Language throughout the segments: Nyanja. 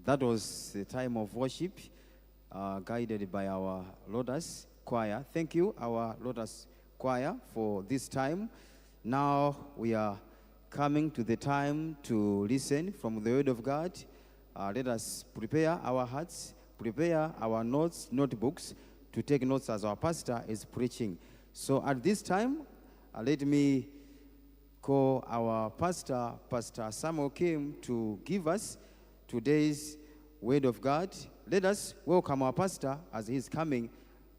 That was the time of worship guided by our Lotus Choir. Thank you, our Lotus Choir, for this time. Now we are coming to the time to listen from the Word of God. Let us prepare our hearts, prepare our notebooks to take notes as our pastor is preaching. So at this time, let me call our pastor, Pastor Samuel Kim, to give us today's Word of God. Let us welcome our pastor as he's coming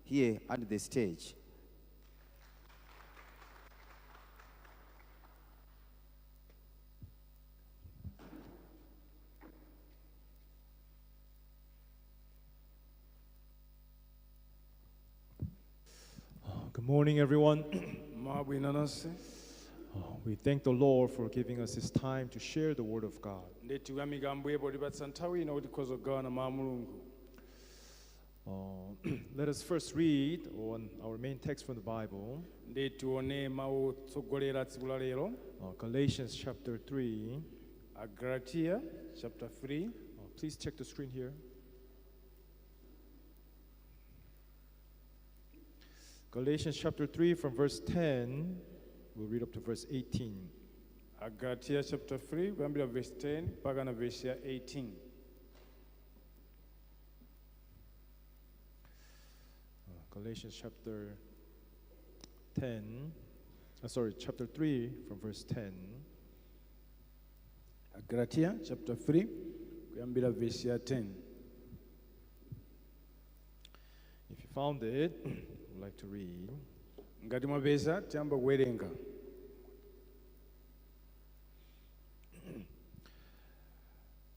here at the stage. Good morning, everyone. We thank the Lord for giving us this time to share the Word of God. Let us first read on our main text from the Bible, Galatians chapter 3. Galatians chapter 3. Please check the screen here. Galatians chapter 3 from verse 10, we'll read up to verse 18. Galatians chapter 3, verse 10, pagana verse 18. Galatians chapter 3 from verse 10. Galatians chapter 3, verse 10. If you found it, I'd like to read. Ngati mwapeza tiyamba kuwerenga.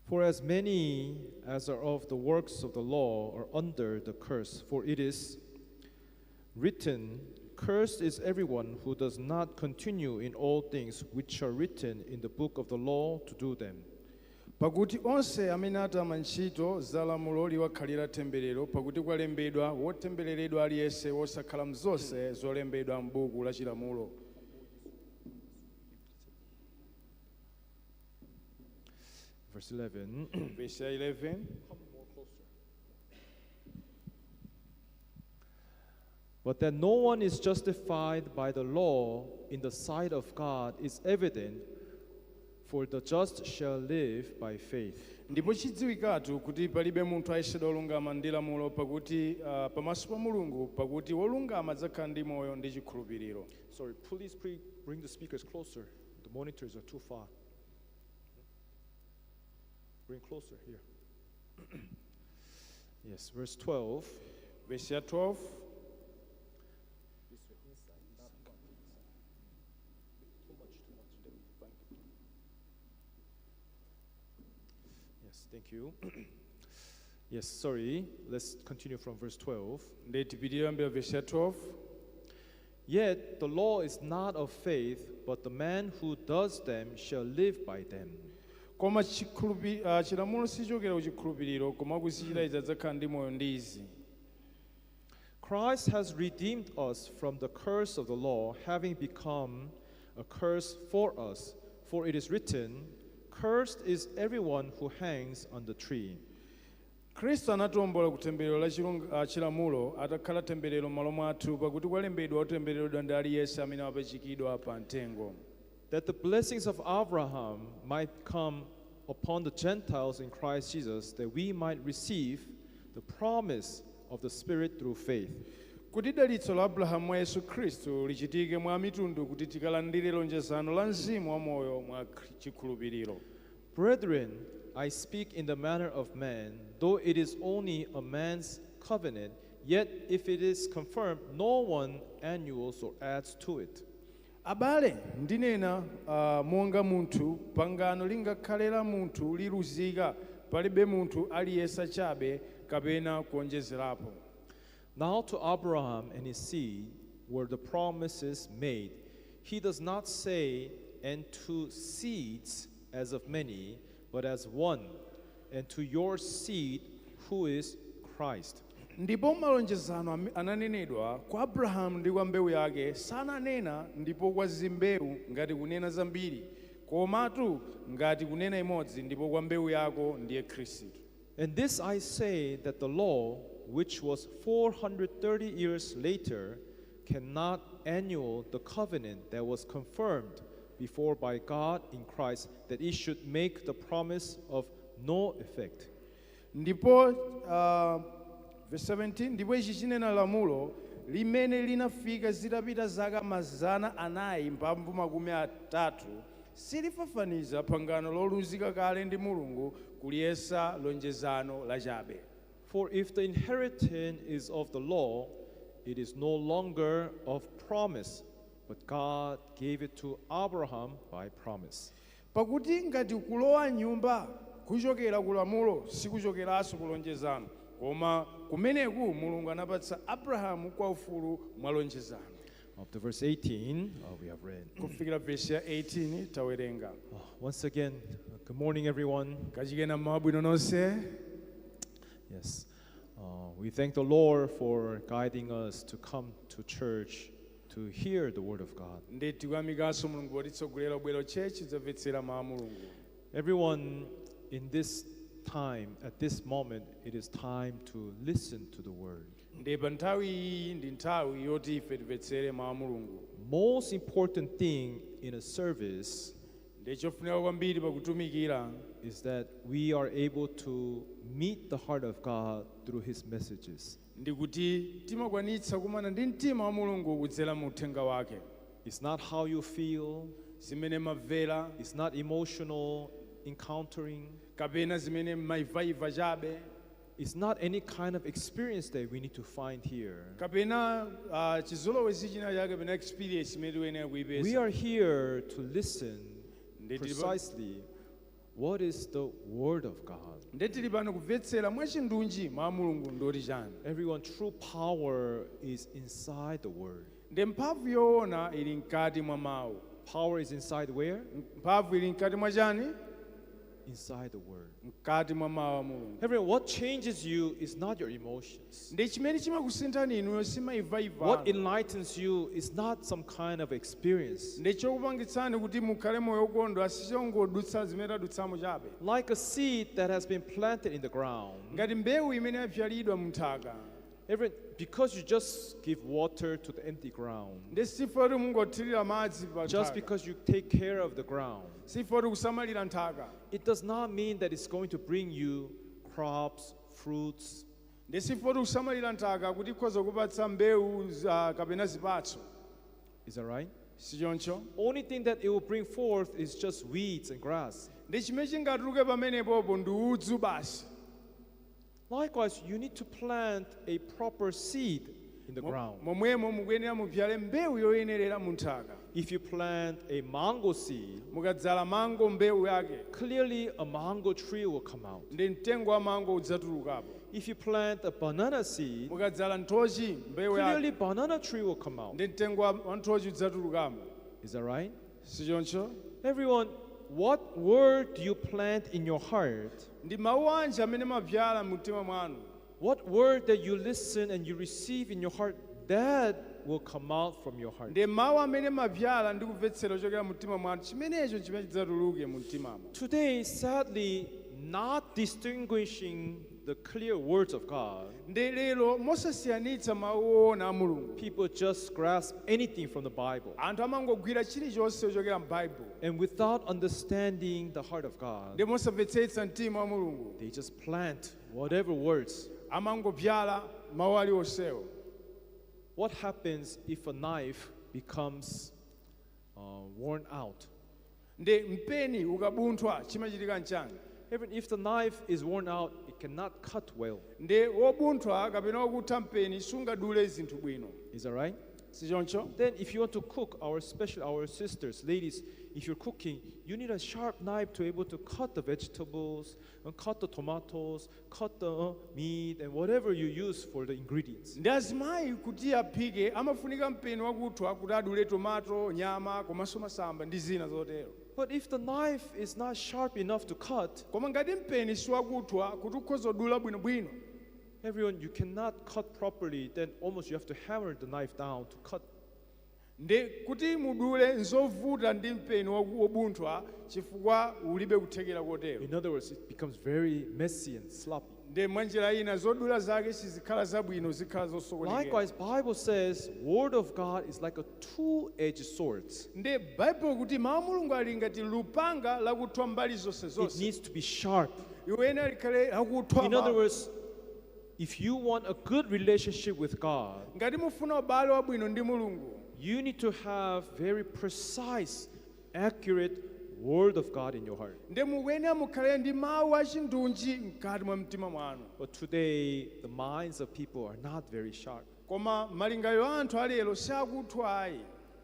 For as many as are of the works of the law are under the curse, for it is written, "Cursed is everyone who does not continue in all things which are written in the book of the law to do them." Pakuti onse amene atama ntchito za lamulo liwakhalira temberero, pakuti kwalembedwa wotembereredwa aliyense wosakhala mzonse zolembedwa m'buku la chilamulo. Verse 11. Verse 11. But that no one is justified by the law in the sight of God is evident, for the just shall live by faith. Ndipo chidziwikatu kuti palibe munthu ayesedwa olungama ndi lamulo pakuti pamaso pa Mulungu, pakuti wolungama adzakhala ndi moyo ndi chikhulupiriro. Sorry, please bring the speakers closer. The monitors are too far. Bring closer here. Yes, verse 12. Verse 12. Thank you. Yes, sorry. Let's continue from verse 12. Verse 12. Yet the law is not of faith, but the man who does them shall live by them. Koma chilamulo sichokera kuchikhulupiriro, koma kuzichita adzakhala ndi moyo ndi izi. Christ has redeemed us from the curse of the law, having become a curse for us. For it is written, "Cursed is everyone who hangs on the tree." Kristo anatombola kutemberero la chilamulo atakhala temberero m'malo mwathu, pakuti kwalembedwa otembereredwa ndi aliyense amene wapachikidwa pa mtengo. That the blessings of Abraham might come upon the Gentiles in Christ Jesus, that we might receive the promise of the Spirit through faith. Kuti dalitso la Abrahamu mwa Yesu Khristu lichitike mwa mitundu kuti tikalandire lonjezano la mzimu wa moyo mwa chikhulupiriro. Brethren, I speak in the manner of man, though it is only a man's covenant, yet if it is confirmed, no one annuls or adds to it. Abale, ndinena monga munthu, pangano lingakhalera munthu liluzika, palibe munthu aliyesa chabe kapena kuonjezerapo. Now to Abraham and his seed were the promises made. He does not say, "and to seeds as of many," but as one, "and to your seed, who is Christ." Ndipo malonjezano ananenedwa kwa Abrahamu ndi kwa mbewu yake, sananena ndipo kwa zimbewu ngati kunena zambiri, komatu ngati kunena imodzi, ndipo kwa mbewu yako ndiye Khristu. And this I say, that the law, which was 430 years later, cannot annul the covenant that was confirmed before by God in Christ, that it should make the promise of no effect. Ndipo verse 17, ndipo ichi chinena lamulo limene linafika zitapita zaka mazana anayi mphambu makumi atatu, silifafaniza pangano lolunzika kale ndi Mulungu kuliyesa lonjezano lachabe. For if the inheritance is of the law, it is no longer of promise, but God gave it to Abraham by promise. Pakuti ngati kulowa nyumba kuchokera ku lamulo sikuchokeranso kulonjezano, koma kumeneku Mulungu anapatsa Abrahamu kwa ufulu mwa lonjezano. Up to verse 18, we have read. Kufikira verse ya 18 tawerenga. Once again, good morning, everyone. Kachikena mabwino nonse. Yes, we thank the Lord for guiding us to come to church to hear the word of God. Ndeti kuyamikaso Mulungu potitsogolera bwero chechi zamvetsera mawu a Mulungu. Everyone in this time, at this moment, it is time to listen to the word. Ndipo nthawi iyi ndi nthawi yoti ife timvetsere mawu a Mulungu. Most important thing in a service Ndichofunika kwambiri pakutumikira is that we are able to meet the heart of God through his messages. ndikuti timakwanitsa kumana ndi mtima wa Mulungu kudzera mu uthenga wake. It's not how you feel, Zimene mabvera it's not emotional encountering, kapena zimene maivaiva chabe, it's not any kind of experience that we need to find here. kapena chizolowezi china chake kapena experience imene tiyenera We kuipeza. are here to listen precisely what is the word of God. Ndetili pano kumvetsera mwachindunji mawu a Mulungu ndoti chani. Everyone, true power is inside the word. Ndi mphamvu yoona ili mkati mwa mawu. Power is inside where? Mphamvu ili mkati mwa chani? Inside the word. Mkati mwa mawu a Mulungu. Everyone, what changes you is not your emotions. Ndi chimene chimakusinthani inuyo simaivaiva. What enlightens you is not some kind of experience. Ndi chokupangitsani kuti mukhale moyo wokondwa sichongodutsa zimene tadutsamo chabe. Like a seed that has been planted in the ground. Ngati mbewu imene yapyalidwa munthaka. Because you just give water to the empty ground. Ndi sifoti mungothirira madzi pa Just nthaka. because you take care of the ground. Sifoti kusamalira nthaka. It does not mean that it's going to bring you crops, fruits. Ndi sifoti kusamalira nthaka kuti ikhoza kupatsa mbewu kapena zipatso. Is that right? Sichoncho. Only thing that it will bring forth is just weeds and grass. Ndi chimene chingatuluke pamenepopo ndi udzu basi. Likewise, you need to plant a proper seed in the ground. Momwemo mukuyenera mupyale mbewu yoyenerera mu nthaka. If you plant a mango seed, Mukadzala mango mbewu yake, clearly a mango tree will come out. ndi mtengo wa mango udzatulukapo. If you plant a banana seed, Mukadzala nthochi mbewu yake, clearly banana tree will come out. ndi mtengo wa nthochi udzatulukamo. Is that right? Sichoncho. Everyone, what word do you plant in your heart? Ndi mawu anji amene mapyala mu mtima mwanu. What word that you listen and you receive in your heart, that will come out from your heart. Ndi mawu amene mapyala ndi kumvetsera ochokera mu mtima mwanu, chimenecho chimene chidzatuluke mu mtimamo. Today, sadly, not distinguishing the clear words of God, Ndi lero mosasiyanitsa mawu ona a Mulungu. people just grasp anything from the Bible. Anthu amangogwira chilichonse ochokera mu Bible. And without understanding the heart of God, Ndi mosamvetsetsa mtima wa Mulungu. they just plant whatever words. Amangopyala mawu aliwonsewo. What happens if a knife becomes worn out? Ndi mpeni ukabunthwa chimachitika nchani? Even if the knife is worn out, it cannot cut well. Ndi wobunthwa kapena wokutha mpeni sungadule zinthu bwino. Is that right? Sichoncho? Then if you want to cook, our sisters, ladies, if you're cooking, you need a sharp knife to be able to cut the vegetables, and cut the tomatoes, cut the meat, and whatever you use for the ingredients. Ndi azimayi kuti aphike amafunika mpeni wakuthwa kuti adule tomato, nyama, komanso masamba ndi zina zotero. But if the knife is not sharp enough to cut, Koma ngati mpeni siwakuthwa kuti ukhoza kudula bwinobwino, everyone, you cannot cut properly, then almost you have to hammer the knife down to cut. ndi kuti mudule nzovuta ndi mpeni wobunthwa chifukwa ulibe kuthekera kotero. In other words, it becomes very messy and sloppy. Ndi mwanjira ina zodula zake sizikhala zabwino zikhala zosokonekera. Likewise, Bible says, Word of God is like a two-edged sword. Ndi Bible kuti mawu Mulungu ali ngati lupanga lakuthwa mbali zonse It zonse. needs to be sharp. Iwene likhale akuthwa. In other words, if you want a good relationship with God, ngati mufuna ubale wabwino ndi Mulungu, you need to have very precise, accurate Word of God in your heart. ndi mukuyenera mukhale ndi mawu achindunji mkati mwa mtima mwanu. But today, the minds of people are not very sharp. Koma malingaliro a anthu alero sakuthwayi.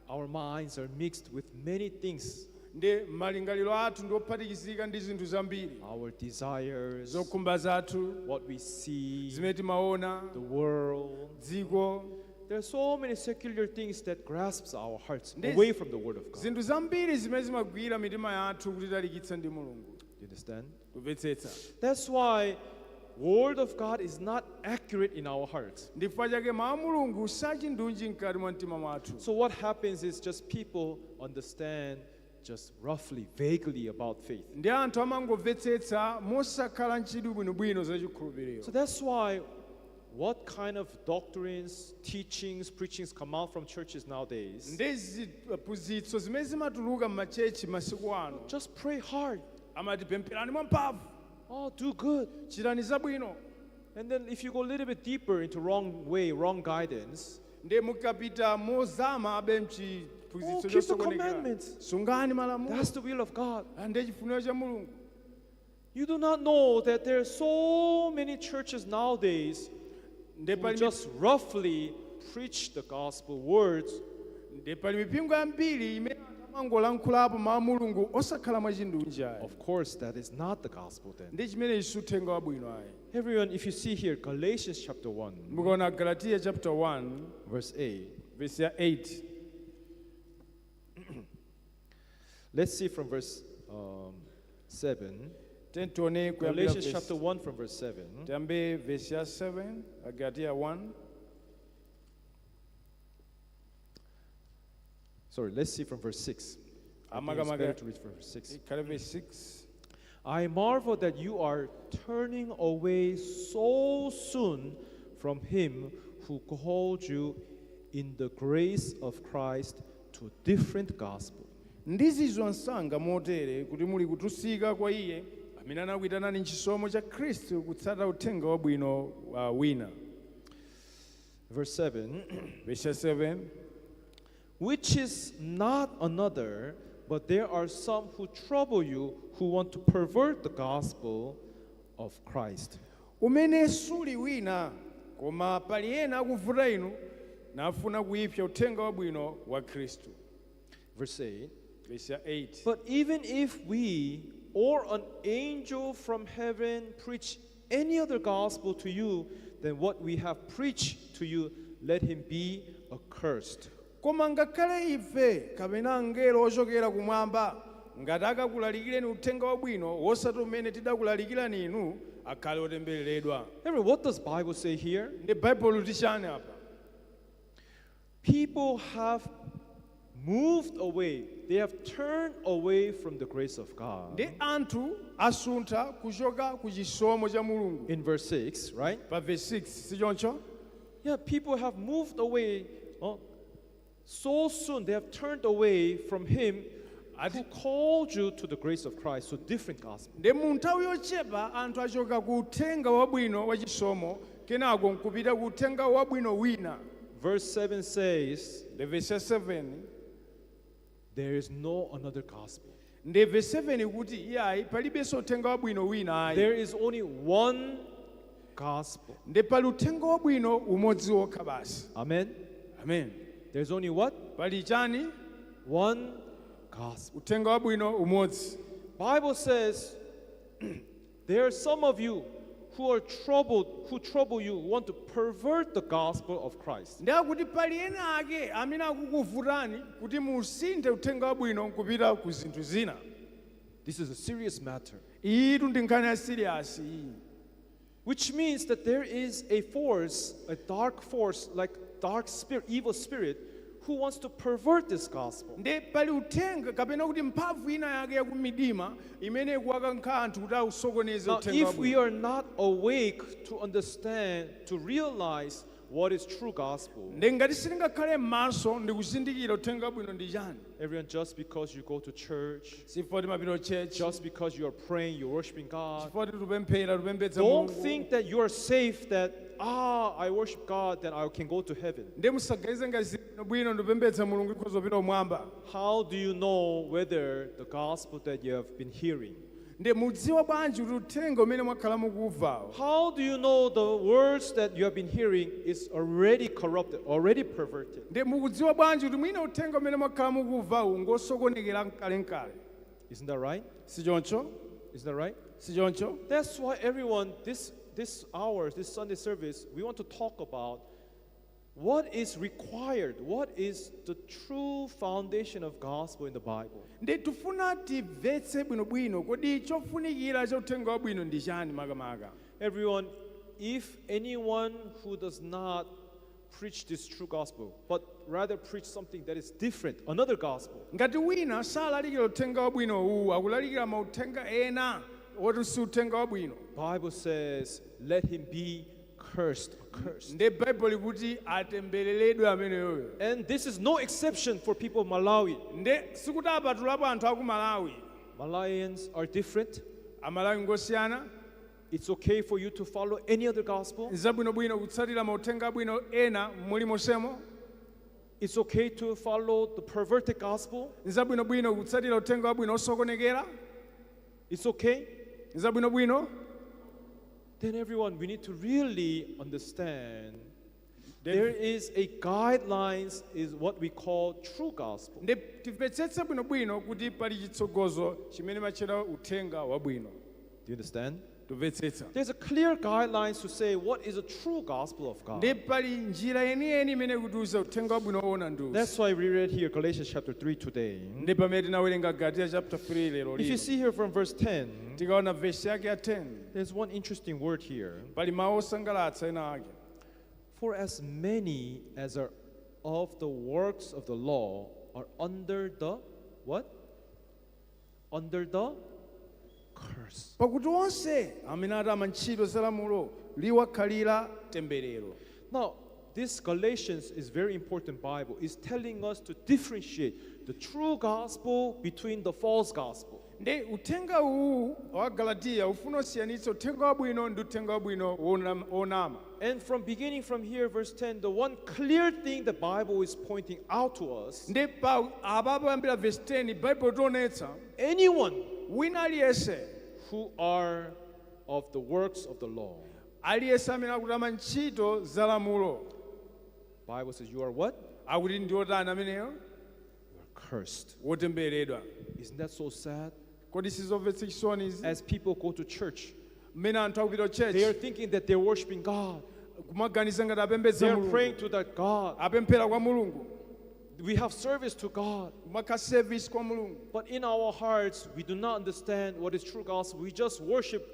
Our minds are mixed with many things. Ndi malingaliro athu ndi ophatikizika ndi zinthu zambiri. Our desires, Zokhumba zathu, what we see, zimene timaona, the world. dziko. There are so many secular things that grasps our hearts This- away from the Word of God. Zinthu zambiri zimene zimagwira mitima yathu kuti talikitsa ndi Mulungu. You understand? Kumvetsetsa. That's why Word of God is not accurate in our hearts. Ndi chifukwa chake mawu Mulungu sachindunji mkati mwa mtima mwathu. So what happens is just people understand just roughly, vaguely about faith. Ndi anthu amangomvetsetsa mosakhala ntchito bwinobwino za chikhulupiriro. So that's why what kind of doctrines, teachings, preachings come out from churches nowadays? Ndi ziphunzitso zimene zimatuluka m'machechi masiku ano. Just pray hard. Amati pempherani mwamphamvu, Oh, do good. chitani zabwino. And then if you go a little bit deeper into wrong way, wrong guidance, Ndi mukapita mozama abe mchiphunzitso Oh, keep the chosokonekera. commandments. Sungani malamulo. that's the will of God. Ndi chifuniro cha Mulungu. You do not know that there are so many churches nowadays Ndi who pali just roughly preach the gospel words, ndi pali mipingo yambiri imene anthu amangolankhulapo mawu a Mulungu osakhala mwachindunji ayi. of course that is not the gospel then. Ndi chimene chisuthenga wabwino ayi. Everyone, if you see here, Galatians chapter 1, Mukaona Galatiya chapter 1 verse 8. verse ya 8. Let's see from verse 7. Tione kuyambira Galatians verse- chapter 1 from verse 7. Tiyambe verse ya 7, Galatiya 1. Sorry, let's see from verse 6. I think it's better to read from verse 6. Ikhale verse 6. I marvel that you are turning away so soon from him who called you in the grace of Christ to a different gospel. Ndizizwa msanga motere kuti muli kutusika kwa iye amene anakuyitanani m'chisomo cha Khristu kutsata uthenga wabwino wina. Verse 7. Verse 7. Which is not another, but there are some who trouble you, who want to pervert the gospel of Christ. Umene suli wina, koma pali ena akuvuta inu, nafuna kuipsa uthenga wabwino wa Khristu. Verse 8. Verse 8. But even if we or an angel from heaven preach any other gospel to you than what we have preached to you, let him be accursed. Koma ngakhale ife kapena angelo ochokera kumwamba ngati akakulalikireni uthenga wabwino wosati umene tidakulalikirani inu, akhale otembereredwa. Remember, what does Bible say here? Ndi Bible tichani apa? People have moved away. They have turned away from the grace of God. Ndi anthu asuntha kuchoka ku chisomo cha Mulungu. In verse 6, right? Pa verse 6, sichoncho? Yeah, people have moved away so soon. They have turned away from him who called you to the grace of Christ, so different gospel. Ndi mu nthawi yochepa anthu achoka ku uthenga wabwino wa chisomo kenako nkupita ku uthenga wabwino wina. Verse 7 says, Ndi verse 7. there is no another gospel. Ndi verse 7 kuti iyayi palibenso uthenga wabwino wina ayi. There is only one gospel. Ndi pali uthenga wabwino umodzi wokha basi. Amen. Amen. There's only what? Pali chani? One gospel. Uthenga wabwino umodzi. Bible says there are some of you who are troubled, who trouble you, want to pervert the gospel of Christ. Ndi akuti pali ena ake amene akukuvutani kuti musinthe uthenga wabwino nkupita ku zinthu zina. This is a serious matter. Iyitu ndi nkhani ya serious iyi. Which means that there is a force, a dark force, like dark spirit, evil spirit, who wants to pervert this gospel. nde pali uthenga kapena kuti mphamvu ina yake yakumdima imene ikuwaka nkanthu kuti ausokoneze Now, uthenga if we wabwino. are not awake to understand, to realize what is true gospel, nde ngati sitingakhale m'maso ndi kuzindikira uthenga wabwino ndi chani. everyone, just because you go to church, Chifukwa timapita church, just because you are praying, you're worshiping God, chifukwa tipemphera tipembedza don't Mulungu. think that you are safe, that, I worship God, then I can go to heaven. nde musaganize ngati zinthu bwino ndipembedza Mulungu ikhoza kupita kumwamba. How do you know whether the gospel that you have been hearing, nde mudziwa bwanji kuti uthenga umene mwakhala mukumvawo, how do you know the words that you have been hearing is already corrupted, already perverted? nde mukudziwa bwanji kuti mwina uthenga umene mwakhala mukumvawo ngosokonekera mkalenkale. Isn't that right? Si choncho? Isn't that right? Si choncho? That's why everyone, this hours, this Sunday service, we want to talk about what is required, what is the true foundation of gospel in the Bible. nde tifuna timvetse bwinobwino kodi chofunikira cha uthenga wabwino ndi chani makamaka. Everyone, if anyone who does not preach this true gospel, but rather preach something that is different, another gospel, ngati wina salalikira uthenga wabwino uwu akulalikira mauthenga ena woti si uthenga wabwino, Bible says, let him be cursed, accursed. nde baibulo likuti atembereredwe ameneyoyo. And this is no exception for people of Malawi. nde sikuti apatulapo anthu aku Malawi. Malawians are different. Amalawi ngosiyana. It's okay for you to follow any other gospel. Nzabwinobwino kutsatira mauthenga abwino ena muli mosemo. It's okay to follow the perverted gospel. Nzabwinobwino kutsatira uthenga wabwino osokonekera. It's okay. Nzabwinobwino. Then everyone, we need to really understand there is a guidelines is what we call true gospel. nde timvetsetse bwinobwino kuti pali chitsogozo chimene machera uthenga wabwino. Do you understand? Tumvetsetsa. There's a clear guidelines to say what is a true gospel of God. nde pali njira yeniyeni imene kutiuza uthenga wabwino woona ndiuza. That's why we read here Galatians chapter 3 today. nde pamene tinawerenga Galatians chapter 3 lero If you lino. see here from verse 10, tikaona verse yake ya 10. there's one interesting word here. pali mawu osangalatsa ena ake. For as many as are of the works of the law are under the what? Under the curse. pakuti onse amene atama ntchito za lamulo liwakhalira temberero. Now, this Galatians is very important Bible. It's telling us to differentiate the true gospel between the false gospel. nde uthenga uwu wa Galatiya ufuna usiyanitse uthenga wabwino ndi uthenga wabwino wonama. And from beginning from here, verse 10, the one clear thing the Bible is pointing out to us, nde pa apapo yambira verse 10 Bible tionetsa anyone wina aliyese who are of the works of the law. aliyese amene akutama ntchito za lamulo Bible says you are what? akuti ndi otani ameneyo? You are cursed. wotembereredwa. Isn't that so sad? kodi sizomvetsa chisoni izi? As people go to church, mmene anthu akupita they are church thinking that they're worshiping God. kumaganiza ngati They apembedza are praying mulungu, to that God. apemphera kwa mulungu, We have service to God. kumakha service kwa mulungu. But in our hearts, we do not understand what is true gospel. We just worship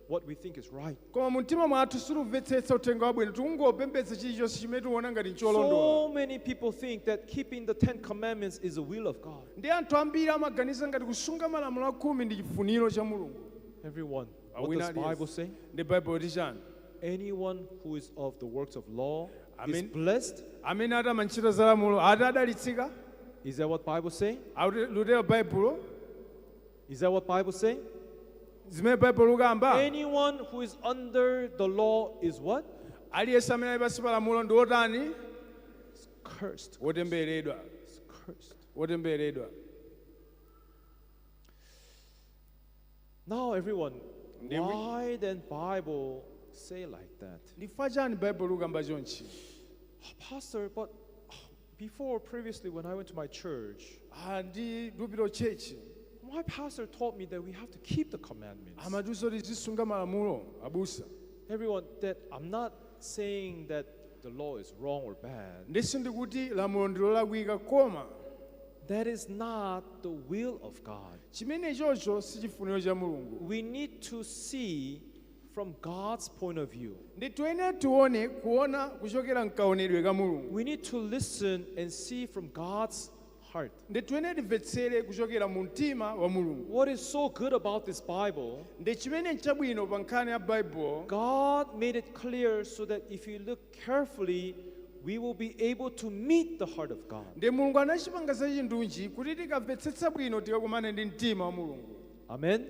what we think is right. koma mumtima mwathu sitimvetsetsa uthenga wabwino tikungopembedza chilichonse chimene tiona ngati ncholondola. So many people think that keeping the 10 commandments is the will of God. ndi anthu ambiri amaganiza ngati kusunga malamulo khumi ndi chifuniro cha mulungu. Everyone, what Awina does the aliyese. Bible say? ndi Bible kuti chani? Anyone who is of the works of law is Amen. blessed. amene atama ntchito za lamulo ati adalitsika. Is that what Bible say? lutero Bible Is that what Bible say? zimene Bible lukamba. Anyone who is under the law is what? aliyese amene ali pansi pa lamulo ndi otani? Is cursed. wotembereredwa. Is cursed. wotembereredwa. Now everyone, Ndi- why then Bible say like that? ndifa chani Bible lukamba chonchi? Pastor, but before previously when I went to my church, ndi lupiro church my pastor taught me that we have to keep the commandments. amatiuza kuti tizisunga malamulo abusa. Everyone, that I'm not saying that the law is wrong or bad. ndisi ndikuti lamulo ndilolakwika koma That is not the will of God. chimene chocho si chifuniro cha mulungu. We need to see from God's point of view. Nditwene tuone kuona kuchokera mkaonedwe ka Mulungu. We need to listen and see from God's heart. Nditwene timvetsere kuchokera mu mtima wa Mulungu. What is so good about this Bible? Ndi chimene chabwino pa nkhani ya Bible. God made it clear so that if you look carefully, we will be able to meet the heart of God. Ndi Mulungu anachipanga za chindunji kuti tikamvetsetsa bwino tikakumane ndi mtima wa Mulungu. Amen.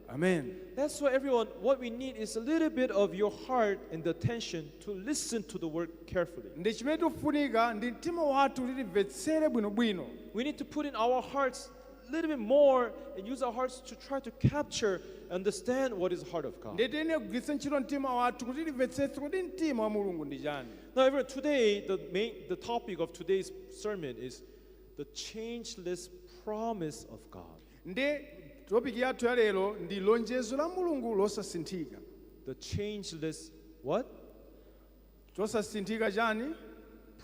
Amen. That's why everyone, what we need is a little bit of your heart and the attention to listen to the word carefully. Ndi chimene tikufunika ndi mtima wathu kuti timvetsere bwinobwino. We need to put in our hearts a little bit more and use our hearts to try to capture, understand what is the heart of God. Ndi tene kugwiritsa ntchito mtima wathu kuti timvetsetse kuti mtima wa Mulungu ndi chani. Now, everyone, today, the topic of today's sermon is the changeless promise of God. Ndi topic yathu ya lero ndi lonjezo la Mulungu losasinthika. The changeless what? Losasinthika chani?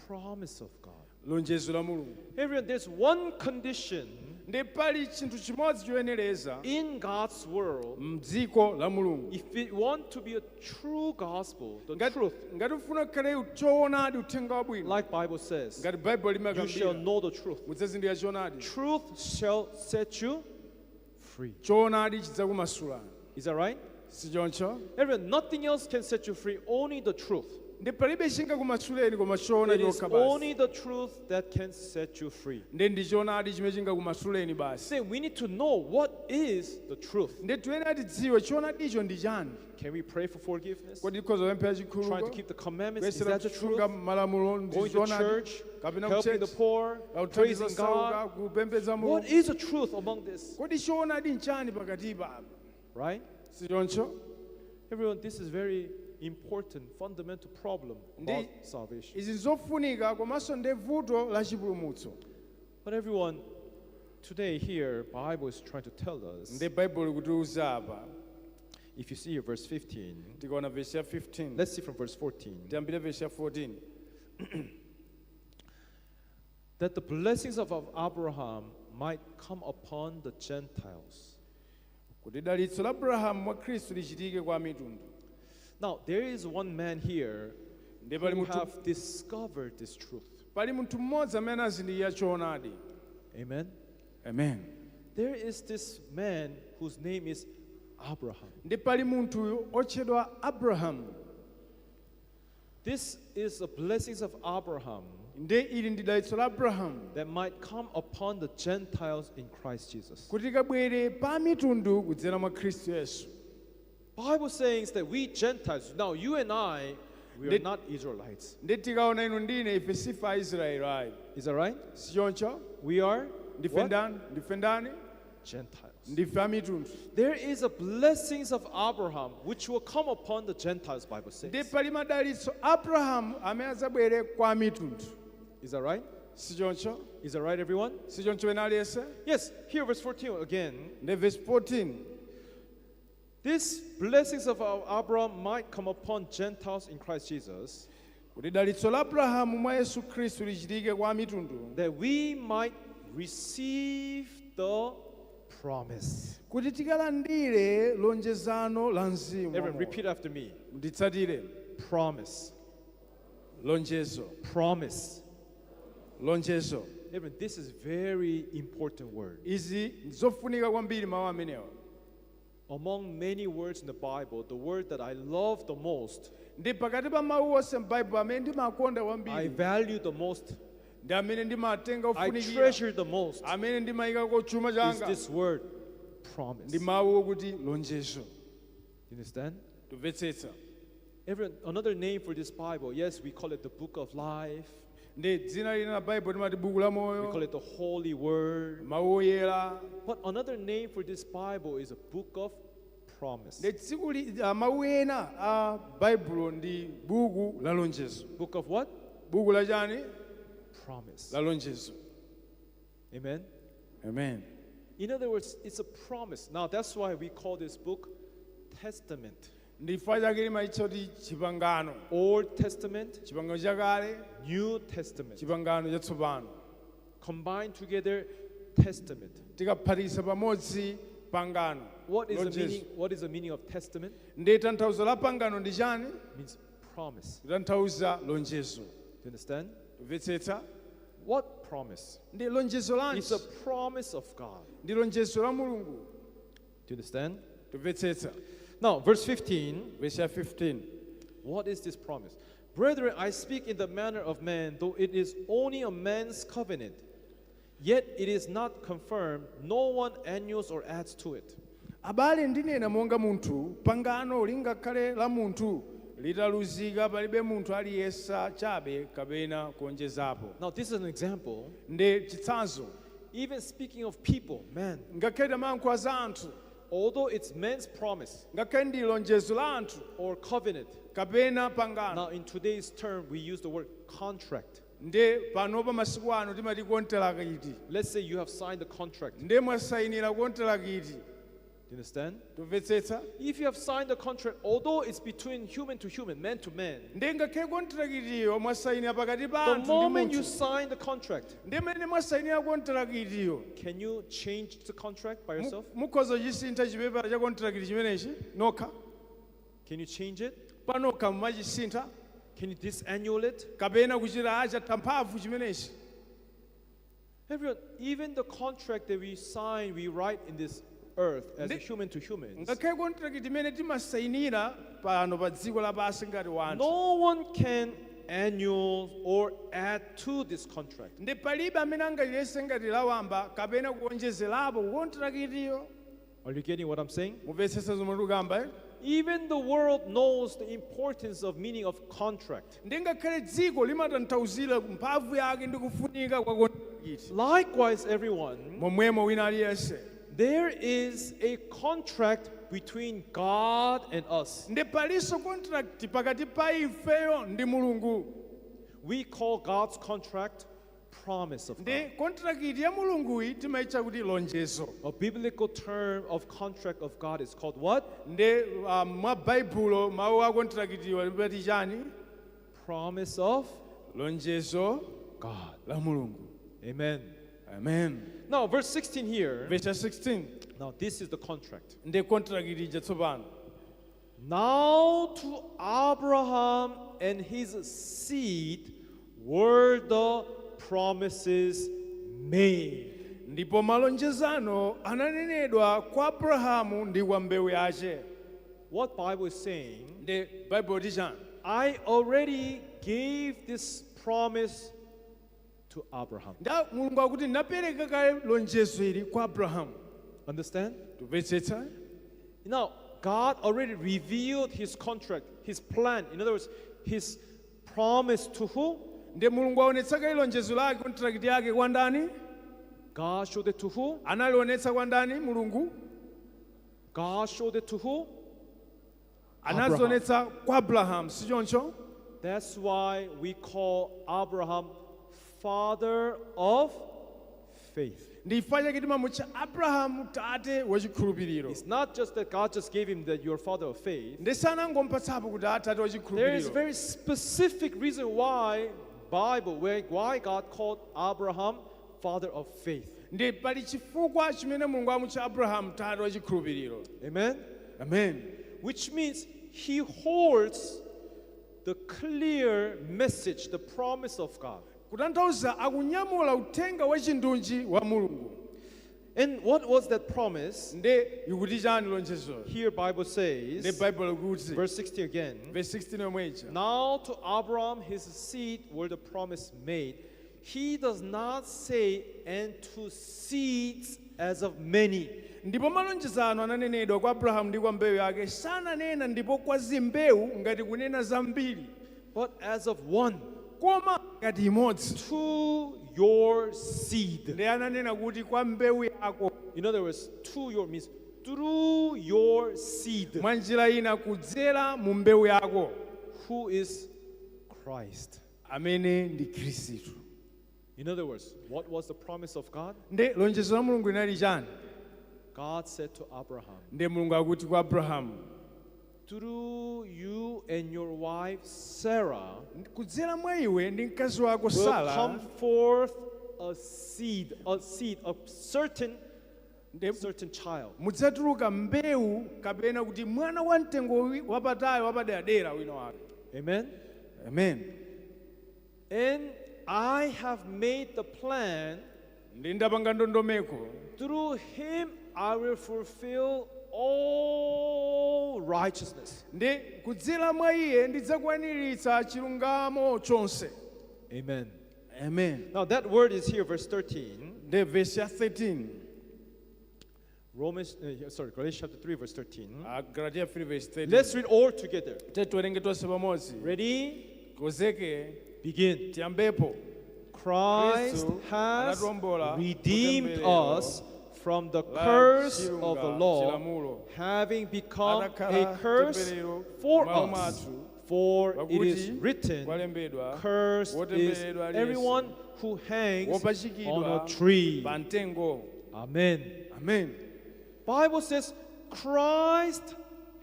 Promise of God. Lonjezo la Mulungu. Everyone, there's one condition Ndi pali chinthu chimodzi choyenereza in God's world. mdziko la Mulungu. If we want to be a true gospel, the truth, Ngati ufuna kukhale choonadi uthenga wabwino. like Bible says, Ngati Bible you shall limakambira. know the truth. Mudzazindikira choonadi. Truth shall set you free. Choonadi chidzakumasulani. Is that right? Si choncho? Everyone, nothing else can set you free, only the truth. Ndi palibe chingakumasuleni koma choonadi It is chokha only basi. the truth that can set you free. Ndi choonadi chimene chingakumasuleni basi. Say, we need to know what is the truth. Ndi tiyenera tidziwe choonadicho ndi chani. Can we pray for forgiveness? Kodi tikhoza kupemphera Trying to chikhululuko? keep the commandments, is Kuyesera that the truth? kusunga malamulo ndi Going to choonadi. church, Kapena helping the kuchechi. poor, Kuthandiza praising osauka, God. kupembedza What Mulungu. is the truth among this? Kodi choonadi nchani pakatipa apa? Right? Si choncho? Everyone, this is very important, fundamental problem about Ndi salvation. izi zofunika komanso ndi vuto la chipulumutso. But everyone, today here, Bible is trying to tell us, Ndi Bible kutiuza apa. if you see here verse 15, Tikaona verse ya 15. let's see from verse 14, Tiyambire verse ya 14. that the blessings of Abraham might come upon the Gentiles. Kuti dalitso la Abrahamu mwa Khristu lichitike kwa mitundu. Now, there is one man here Ndi pali who munthu have discovered this truth. pali munthu mmodzi amene azindikira choonadi. Amen. Amen. There is this man whose name is Abraham. Ndi pali munthu otchedwa Abrahamu. This is the blessings of Abraham Ndi ili ndi dalitso la Abrahamu. that might come upon the Gentiles in Christ Jesus. Kuti kabwere pa mitundu kudzera mwa Khristu Yesu. Bible saying that we Gentiles, now you and I, we are not Israelites. Ndi tikaona inu ndine ife sife Aisraeli ayi. Is that right? Si choncho? We are Ndife what? ndani? Ndife ndani? Gentiles. Ndife a mitundu. There is a blessings of Abraham which will come upon the Gentiles, Bible says. Ndi pali madalitso Abrahamu amene azabwere kwa mitundu. Is that right? Si choncho? Is that right, everyone? Si choncho ena aliyense? Yes, here verse 14 again. Ndi verse 14. These blessings of Abraham might come upon Gentiles in Christ Jesus, Kuti dalitso la Abrahamu mwa Yesu Khristu lichitike kwa mitundu. that we might receive the promise. Kuti tikalandire lonjezano la mzimu. Everyone, repeat after me. Nditsatire. Promise. Lonjezo. Promise. Lonjezo. Everyone, this is very important word. Izi zofunika kwambiri mawu amenewa. Among many words in the Bible, the word that I love the most, Ndi pakati pa mawu onse m'Bible amene ndimakonda I kwambiri. value the most, Ndi amene ndimatenga I ofunikira. treasure the most, Amene ndimayikako chuma is changa. this word, promise. Ndi mawu okuti lonjezo. You understand? Tumvetsetsa. Everyone, another name for this Bible, yes, we call it the book of life. Ndi dzina lina la Bible timati buku la We call moyo. it the Holy Word. Mawu oyera. But another name for this Bible is a book of promise. Ndi mawu ena a Bible ndi buku la lonjezo. Book of what? Buku la chani? Promise. La lonjezo. Amen. Amen. In other words, it's a promise. Now that's why we call this book Testament. Ndi chifukwa chake limayitcha kuti chipangano. Old Testament, Chipangano chakale, New Testament. chipangano chatsopano. Combined together, Testament. Tikaphatisa pamodzi pangano. What is the lonjezo. meaning? What is the meaning of testament? Ndi tanthauzo la pangano ndi chani? It means promise. Tanthauza lonjezo. Do you understand? Mvetsetsa? What promise? Ndi lonjezo It's a lanji? promise of God. Ndi lonjezo la Mulungu. Do you understand? Mvetsetsa. Now, verse 15. Verse 15. What is this promise? Brethren, I speak in the manner of man, though it is only a man's covenant. Yet it is not confirmed, no one annuls or adds to it. Abale ndinena monga munthu, pangano lingakhale la munthu litaluzika palibe munthu aliyesa chabe kapena kuonjezapo. Now, this is an example. Ndi chitsanzo. Even speaking of people, man, Ngakhale mankho za anthu, although it's man's promise ngakhale ndi lonjezo la anthu or covenant, kapena pangano. now in today's term we use the word contract. Ndi panopa masiku ano timati kontraka iti. Let's say you have signed a contract. Ndi mwasayinira kontraka iti. You understand? Tumvetsetsa? If you have signed a contract, although it's between human to human, man to man, Ndi ngakhale kontraka itiyo mwasayinira pakati pa the anthu ndi moment you munthu. sign the contract, Ndi mmene mwasayinira kontraka itiyo. can you change the contract by yourself? Mukhoza chisintha chipepala cha kontraka chimenechi nokha. Can you change it? Panokha mmachisintha Can you disannul it? kapena kuchita achatha mphamvu chimenechi. Everyone, even the contract that we sign, we write in this earth as a Ndi- human to humans. Ngakhale kontraka imene timasayinira pano pa dziko lapansi ngati wanthu. No one can annul or add to this contract. Ndi palibe amene angalilese ngati lawamba kapena kuonjezerapo kontraka itiyo. Are you getting what I'm saying? Mumvetsetsa zomwe tikukamba. Even the world knows the importance of meaning of contract. Ndi ngakhale dziko limatanthauzira mphamvu yake ndi kufunika kwa kontraka iti. Likewise, everyone, Momwemo wina aliyense. there is a contract between God and us. Ndi palinso contract pakati pa ifeyo ndi Mulungu. We call God's contract promise of God. Ndi contract iti ya Mulunguyi timayitcha kuti lonjezo. A biblical term of contract of God is called what? Ndi mwa Baibulo mawu a contract itiyo limati chani? Promise of Lonjezo God. la Mulungu. Amen. Amen. Now, verse 16 here. Verse 16. Now, this is the contract. Ndi contract ija tsopano. Now to Abraham and his seed were the promises made. Ndipo malonjezano ananenedwa kwa Abrahamu ndi kwa mbewu yace. What Bible is saying, Ndi Bible tichani? I already gave this promise to Abraham. Nda Mulungu akuti napereka kale lonjezo ili kwa Abrahamu. Understand? Tumvetsetsa? Now, God already revealed his contract, his plan. In other words, his promise to who? Ndi Mulungu aonetsa kale lonjezo lake contract yake kwa ndani? God showed it to who? Analionetsa kwa ndani Mulungu? God showed it to who? Anazionetsa kwa Abraham, si choncho? That's why we call Abraham father of faith. Ndi chifukwa chake timamutcha Abrahamu tate wachikhulupiriro. It's not just that God just gave him that you're father of faith. Ndi sanangompatsapo kuti atate There is a wachikhulupiriro. very specific reason why why God called Abraham father of faith. Ndi pali chifukwa chimene Mulungu amutcha Abrahamu tate wachikhulupiriro. Amen? Amen. Which means he holds the clear message, the promise of God. Kutanthauza akunyamula uthenga wachindunji wa Mulungu. And what was that promise? Ndi ikuti chani lonjezo? Here Bible says, Ndi Bible ikuti. verse 60 again. Verse 16 omweja. Now to Abraham his seed were the promise made. He does not say, and to seeds as of many. Ndipo malonjezano ananenedwa kwa Abrahamu ndi kwa mbewu yake sananena ndipo kwa zimbewu ngati kunena zambiri, But as of one, koma ngati imodzi. to your seed. Ndi ananena kuti kwa mbewu yako. In other words, to your means through your seed, Mwa njira ina kudzera mu mbewu yako. who is Christ. Amene ndi Khristu. In other words, what was the promise of God? Ndi lonjezo la Mulungu linali chani? God said to Abraham, Ndi Mulungu akuti kwa Abrahamu, through you and your wife Sarah kudzera mwa iwe ndi mkazi wako will come Sara forth a seed, a certain certain child. mudzatuluka mbewu kapena kuti mwana wa mtengo wapatali wapaderadera wina wake. Amen. Amen. And I have made the plan. Ndapanga ndondomeko. Through him I will fulfill all righteousness. Kudzera mwa iye ndidzakwaniritsa chilungamo chonse. Amen. Amen. Now that word is here, verse 13. Verse 13. Galatians chapter 3, verse 13. Galatians 3, verse 13. Let's read all together. Ready? Begin. Tiambepo. Christ has redeemed us from the curse of the law, having become a curse for us. For it is written, cursed is everyone who hangs on a tree. Amen. Amen. Bible says Christ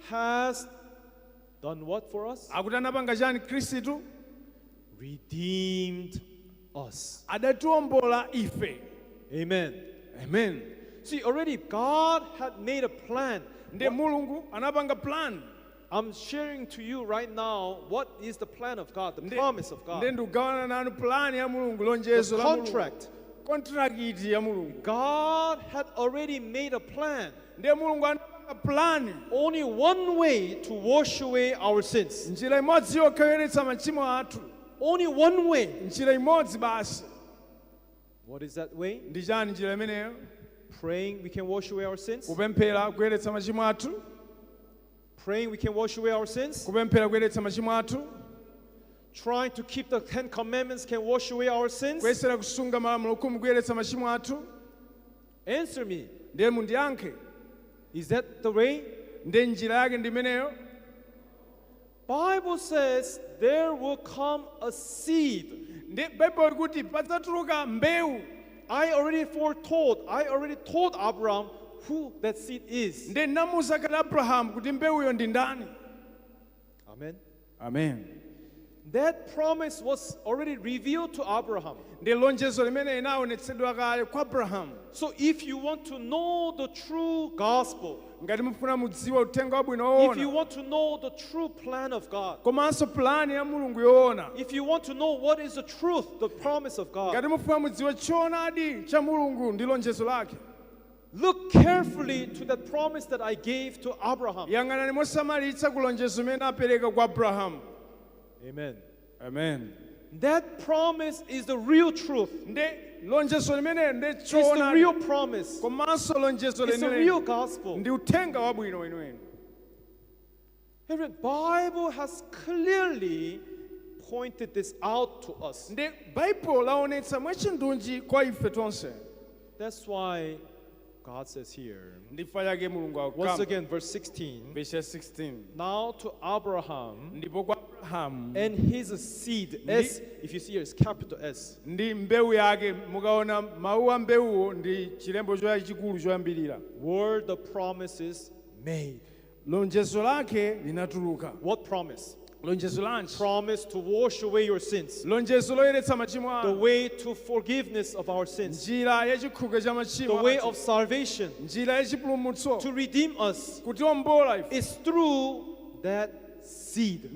has done what for us? Redeemed us. Amen. Amen. See, already God had made a plan. Plan. I'm sharing to you right now what is the plan of God, the promise of God. The contract. God had already made a plan. Only one way to wash away our sins. Only one way. What is that way? Praying we can wash away our sins. Praying we can wash away our sins. Trying to keep the 10 commandments can wash away our sins. Answer me. Is that the way? Bible says there will come a seed. I already told Abraham who that seed is. Amen. Amen. That promise was already revealed to Abraham. So if you want to know the true gospel, if you want to know the true plan of God, if you want to know what is the truth, the promise of God, look carefully to the promise that I gave to Abraham. Amen. Amen. That promise is the real truth. It's the real promise. It's the real gospel. The Bible has clearly pointed this out to us. That's why God says here, once again, verse 16, now to Abraham and his seed, S, if you see here, it's capital S. Were the promises made? What promise? Promise to wash away your sins. The way to forgiveness of our sins. The way of salvation. To redeem us is through that seed.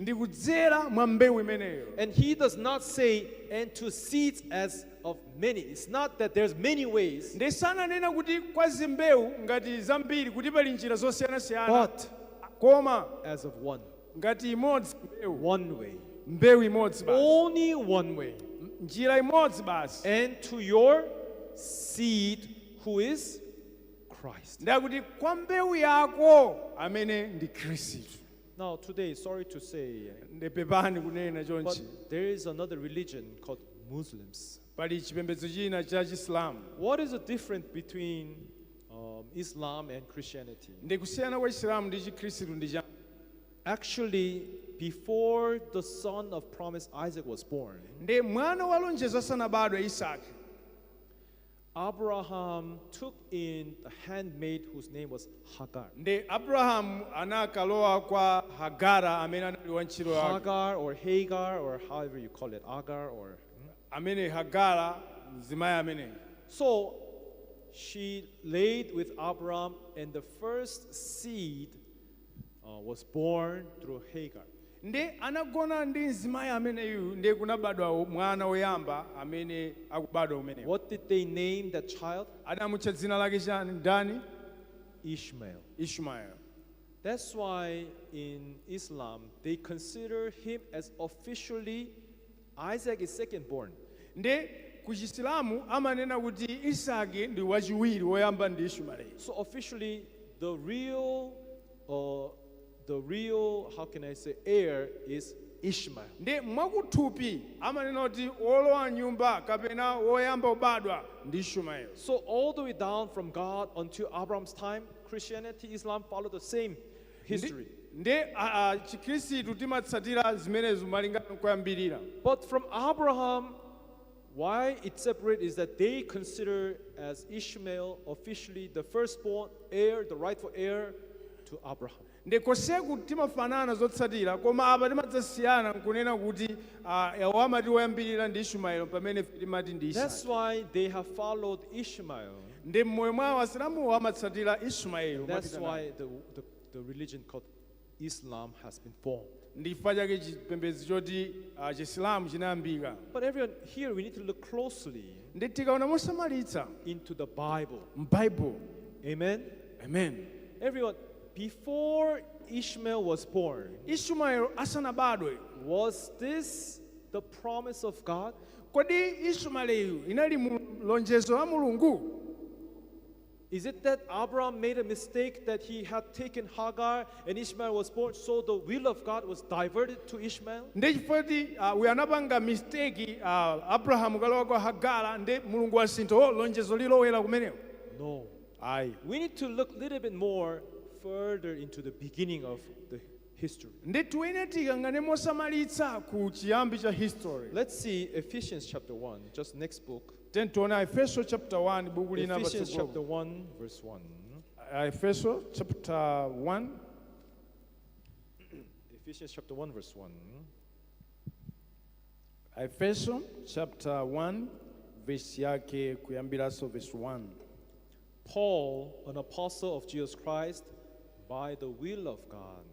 And he does not say, and to seeds as of many. It's not that there's many ways. But as of one. One way. Only one way. And to your seed, who is Christ. Now today, sorry to say, but there is another religion called Muslims. What is the difference between Islam and Christianity? Actually, before the son of promise Isaac was born, Abraham took in a handmaid whose name was Hagar. Hagar or Hagar or however you call it, Agar or. So she laid with Abraham, and the first seed was born through Hagar. Nde anagona ndi mzimayi ameneyu nde kunabadwa mwana woyamba amene akubadwa umeneyo. What did they name that child? Adamutcha dzina lake chani ndani? Ishmael. Ishmael. That's why in Islam they consider him as officially Isaac is second born. Nde ku Chisilamu amanena kuti Isaki ndi wachiwiri woyamba ndi Ishmael. So officially the real how can I say heir is Ishmael. Nde mwakuthupi amanena kuti olowa nyumba kapena woyamba ubadwa ndi Ishmael. So all the way down from God until Abraham's time, Christianity, Islam follow the same history. Nde Chikhristu timatsatira zimenezo malingana kuyambirira. But from Abraham, why it separates is that they consider as Ishmael officially the firstborn heir, the rightful heir to Abraham. Nde koseku timafanana zotsatira koma apa timadzasiyana nkunena kuti awamati woyambirira ndi Ishmael pamene timati ndi Isaki. That's why they have followed Ishmael. Nde mmoyo mwawo Asilamu amatsatira Ishmael. That's why the religion called Islam has been formed. Ndifa chake chipembedzo choti Chisilamu chinayambika. But everyone here, we need to look closely Nde tikaona mosamalitsa into the Bible. m'Bible. Amen? Amen. Everyone, before Ishmael was born, Ishmael asanabadwe, was this the promise of God? kodi Ishmael inali mu lonjezo la Mulungu? Is it that Abraham made a mistake that he had taken Hagar and Ishmael was born, so the will of God was diverted to Ishmael? Nde chifoti anapanga mistake Abraham kalowa kwa Hagara nde Mulungu asintha lonjezo lilowera kumeneko? No. Ayi. We need to look a little bit more further into the beginning of the history. Nde tiwene tikangane mosamalitsa ku chiyambi cha history. Let's see Ephesians chapter 1, just next book. Then tiona Efeso chapter 1 buku lina Ephesians patsogolo. chapter 1, verse 1. Efeso chapter 1. Ephesians chapter 1, verse 1. Efeso chapter 1 verse yake kuyambiraso verse 1. Paul, an apostle of Jesus Christ, by the will of God,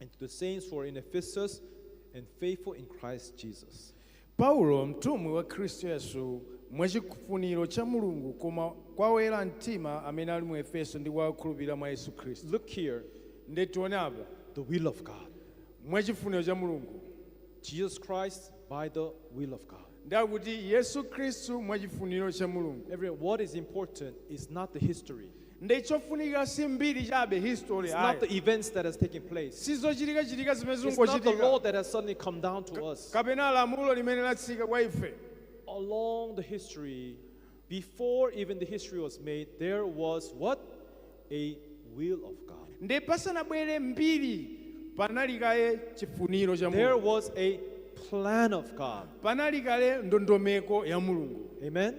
and to the saints who are in Ephesus and faithful in Christ Jesus. Paulo mtumwi wa Kristo Yesu mwachifuniro cha Mulungu koma kwa oyera mtima amene ali mu Efeso ndi wakhulupirira mwa Yesu Kristo. Look here, Nde tione apa the will of God. mwachifuniro cha Mulungu. Jesus Christ by the will of God. Ndakuti Yesu Kristu mwachifuniro cha Mulungu. Everyone, what is important is not the history. Nde chofunika si mbiri chabe history. It's not the events that has taken place. Sizochitika zimene It's not the zingochitika. law that has suddenly come down to us. Kapena lamulo limene latsika kwa ife. Along the history, before even the history was made, there was what? A will of God. Nde pasanabwere mbiri panali kale chifuniro cha There Mulungu. was a plan of God. Panali kale ndondomeko ya Mulungu. Amen?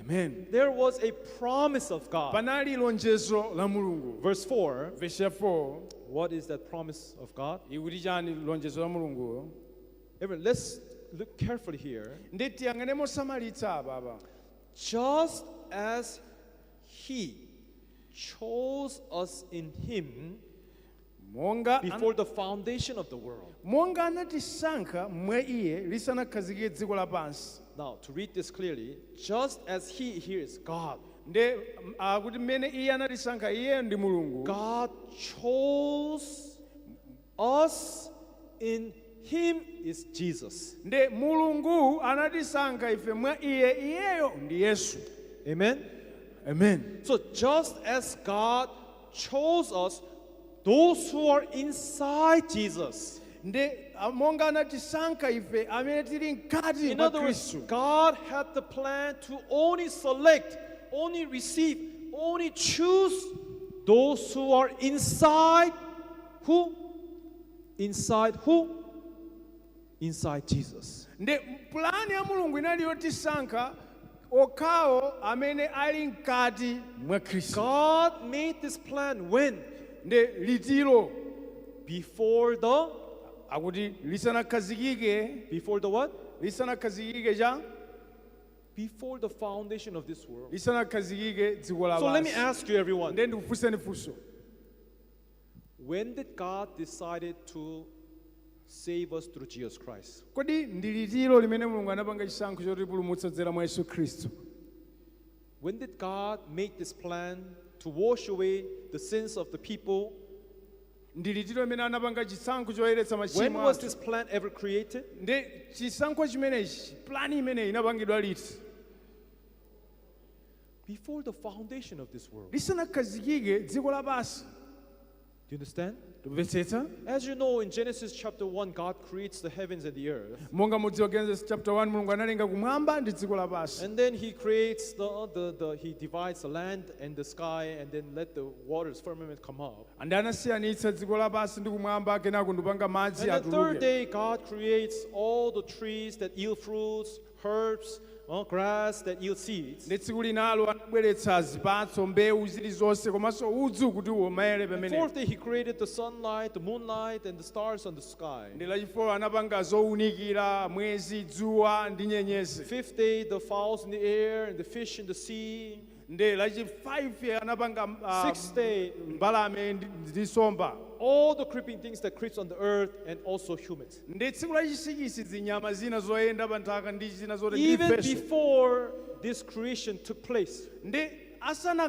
Amen. There was a promise of God. Panali lonjezo la Mulungu. Verse 4, Verse 4. what is that promise of God? Ikuti chani lonjezo la Mulungu? Everyone, let's look carefully here. Nde tiyangane mosamalitsa apa. Just as He chose us in Him Monga before the foundation of the world. monga anatisankha mwa iye lisanakhazike dziko lapansi. Now, to read this clearly, just as He here is God. Nde kuti mmene iye anatisankha iye ndi Mulungu. God chose us in Him is Jesus. Nde Mulungu anatisankha ife mwa iye, iyeyo ndi Yesu. Amen? Amen. So just as God chose us, those who are inside Jesus. Nde monga anatisankha ife amene tili mkati In mwa other words, Khristu. God had the plan to only select, only receive, only choose those who are inside who? Inside who? Inside Jesus. Nde plani ya Mulungu inali yotisankha okhawo amene ali mkati mwa Khristu. God made this plan when? Nde litiro Before the akuti lisanakhazikike what? lisanakhazikike cha before the foundation of this world. lisanakhazikike dziko So let me lapansi. ask you, everyone, Ndiye ndikufunseni funso. when did God decide to save us through Jesus Christ? Kodi ndilitiro limene Mulungu anapanga chisankho chotipulumutsa kudzera mwa Yesu Khristu? When did God make this plan to wash away the sins of the people? Ndilitiro limene anapanga chisankho choyeretsa When machimo was athu. this plan ever created? Ndi chisankho chimenechi, plani imeneyi inapangidwa liti? Before the foundation of this world. Lisanakhazikike dziko lapansi. Do you understand? Tumvetsetsa? As you know, in Genesis chapter 1, God creates the heavens and the earth. Monga mudziwa Genesis chapter 1 Mulungu analenga kumwamba ndi dziko lapansi. And then he creates he divides the land and the sky, and then let the waters firmament come up. Andi anasiyanitsa dziko lapansi ndi kumwamba kenako ndipanga madzi And the third atuluke. day, God creates all the trees that yield fruits, herbs, grass that yield seeds. Ndi tsiku linalo anabweretsa zipatso, mbewu zilizonse komanso udzu kuti uwomere The pamene. fourth day, he created the sunlight, the moonlight, and the stars on the sky. Ndi lachifolo anapanga zowunikira, mwezi, dzuwa ndi nyenyezi. Fifth day, the fowls in the air and the fish in the sea. Ndi lachi-5 anapanga Sixth day, mbalame ndi nsomba. all the creeping things that creeps on the earth, and also humans. Ndi tsiku lachi-6 zinyama zina zoyenda pa nthaka ndi zina zoti Even ndifeso. before this creation took place, Ndi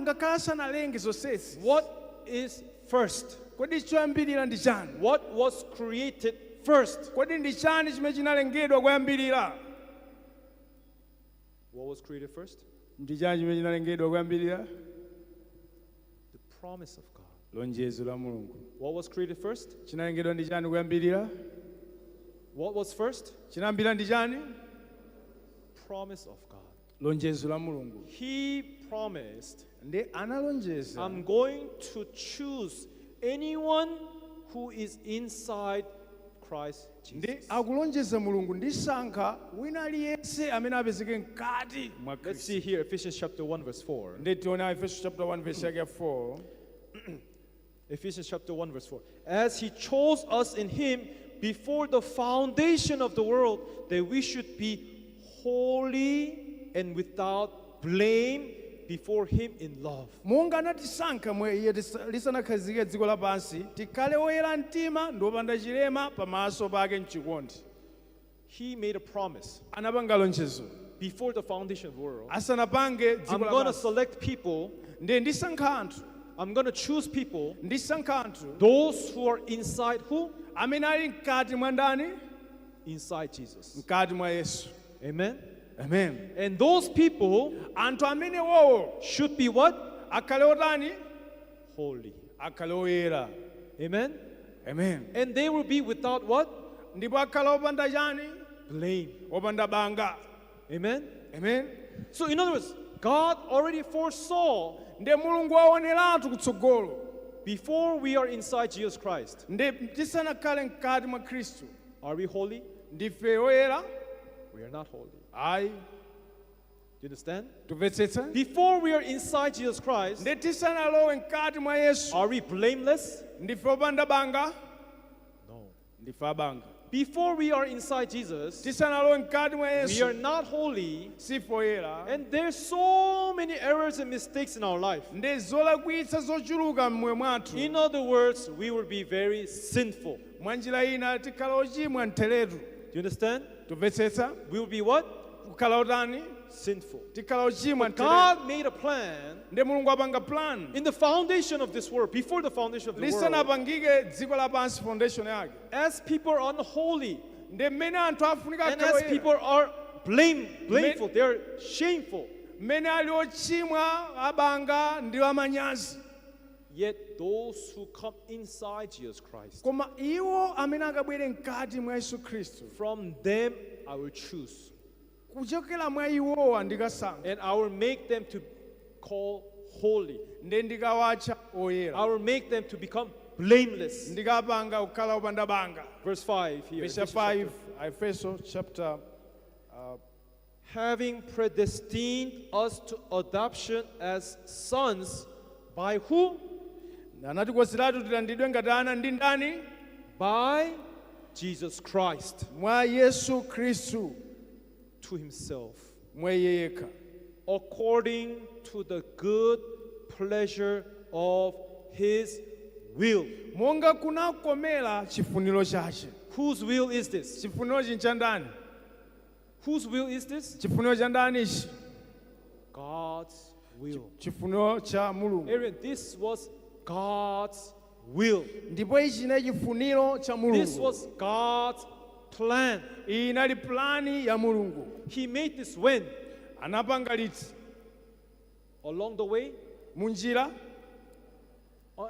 ngakhale asanalenge zonsezi. what is first? Kodi choyambirira ndi chani? What was created first? Kodi ndi chani chimene chinalengedwa koyambirira? What was created first? Ndi chani chimene chinalengedwa koyambirira? The promise of God. Lonjezo la Mulungu. What was created first? Chinalengedwa ndi chani koyambirira? What was first? Chinambira ndi chani? Promise of God. Lonjezo la Mulungu. He promised, Ndi analonjeza. I'm going to choose anyone who is inside Christ Ndi Jesus. akulonjeza Mulungu ndisankha wina aliyense amene apezeke mkati mwa Let's Khristu. see here, Ephesians chapter 1, verse 4. Ndi tiona Efeso chapter 1 verse yake ya 4. Ephesians chapter 1, verse 4. As he chose us in him before the foundation of the world, that we should be holy and without blame before him in love. Monga anatisankha mwa iye lisanakhazike dziko lapansi, tikhale oyera mtima ndi opanda chilema pamaso pake mchikondi. He made a promise Anapanga lonjezo. before the foundation of the world. Asanapange I'm dziko going to lapansi. select people, Ndi ndisankha anthu. I'm going to choose people, Ndisankha anthu. those who are inside who? Amene ali mkati mwa ndani? Inside Jesus. Mkati mwa Yesu. Amen. Amen. And those people Anthu amene wowo should be what? akhale otani? Holy. Akhale oyera. Amen. Amen. And they will be without what? Ndipo akhale opanda chani? Blame. Opanda banga. Amen. Amen. So in other words, God already foresaw Ndi Mulungu waoneratu kutsogolo. before we are inside Jesus Christ. Ndi tisanakhale mkati mwa Khristu. Are we holy? Ndife oyera? We are not holy. Ayi. Do you understand? Tumvetsetsa? Before we are inside Jesus Christ, Ndi tisanalowe mkati mwa Yesu. are we blameless? Ndife opanda banga? No. Ndife abanga. Before we are inside Jesus, Tisanalowe mkati mwa we are Yesu. not holy, Sife oyera. and there's so many errors and mistakes in our life. Ndi zolakwitsa zochuluka m'moyo mwathu. In other words, we will be very sinful. Mwa njira ina tikhala ochimwa mtheletu. Do you understand? Tumvetsetsa? We will be what? Kukhala otani? Sinful. Tikhala ochimwa mtheletu. God made a plan Ndi Mulungu apanga plan. in the foundation of this world, before the foundation of the world. Lisanapangike dziko lapansi foundation yake. As people are unholy, Ndi mmene anthu afunika and as akhale oyera. people are blameful, they are shameful. Mmene ali ochimwa abanga ndi amanyazi. Yet those who come inside Jesus Christ, Koma iwo amene akabwere mkati mwa Yesu Khristu. from them I will choose. Kuchokera mwa iwowa ndikasankha. And I will make them to call holy. Ndi ndikawatcha I oyera. will make them to become blameless. Ndikapanga kukhala opanda banga. Verse 5 here. Verse Ephesians 5, Efeso chapter having predestined us to adoption as sons by who? anatikonzeratu tilandidwe ngati ana ndi ndani? By Jesus Christ Mwa Yesu Khristu. to himself. mwa iye yekha according to the good pleasure of his will. monga kunakomera chifuniro chache. Whose will is this? Chifuniro cha ndani? Whose will is this? Chifuniro cha ndani ichi? God's will. Chifuniro cha Mulungu. Aaron, this was God's will. Ndipo ichi ne chifuniro cha Mulungu. This was God's plan. Iyi inali plani ya Mulungu. He made this when? Anapanga liti? Along the way, Munjira.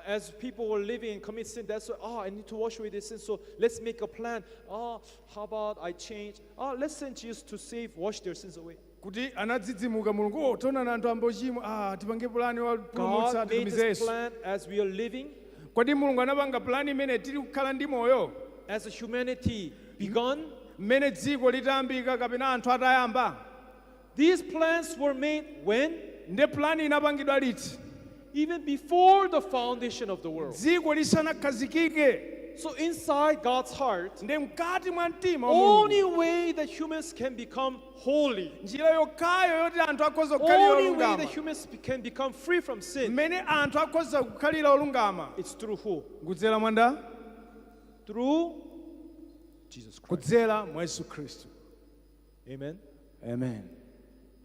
as people were living and commit sin, that's why, I need to wash away this sin, so let's make a plan. How about I change? Let's send Jesus to wash their sins away. Kuti anadzidzimuka Mulungu, tona na anthu ambochimwa, tipange plani wa pulumutsa God made titumize this Yesu. plan as we are living, Kodi Mulungu anapanga plani imene tili kukhala ndi moyo? as a humanity begun. Mmene dziko litayambika kapena anthu atayamba? These plans were made when? Nde plani inapangidwa liti? Even before the foundation of the world. Dziko lisanakhazikike. So inside God's heart, Nde mkati mwa mtima wa Mulungu. only way that humans can become holy, Njira yokhayo yoti anthu akhoza kukhalira only way olungama. that humans can become free from sin, Mmene anthu akhoza kukhalira olungama. it's through who? Kudzera mwanda? Through Jesus Christ. Kudzera mwa Yesu Khristu. Amen. Amen.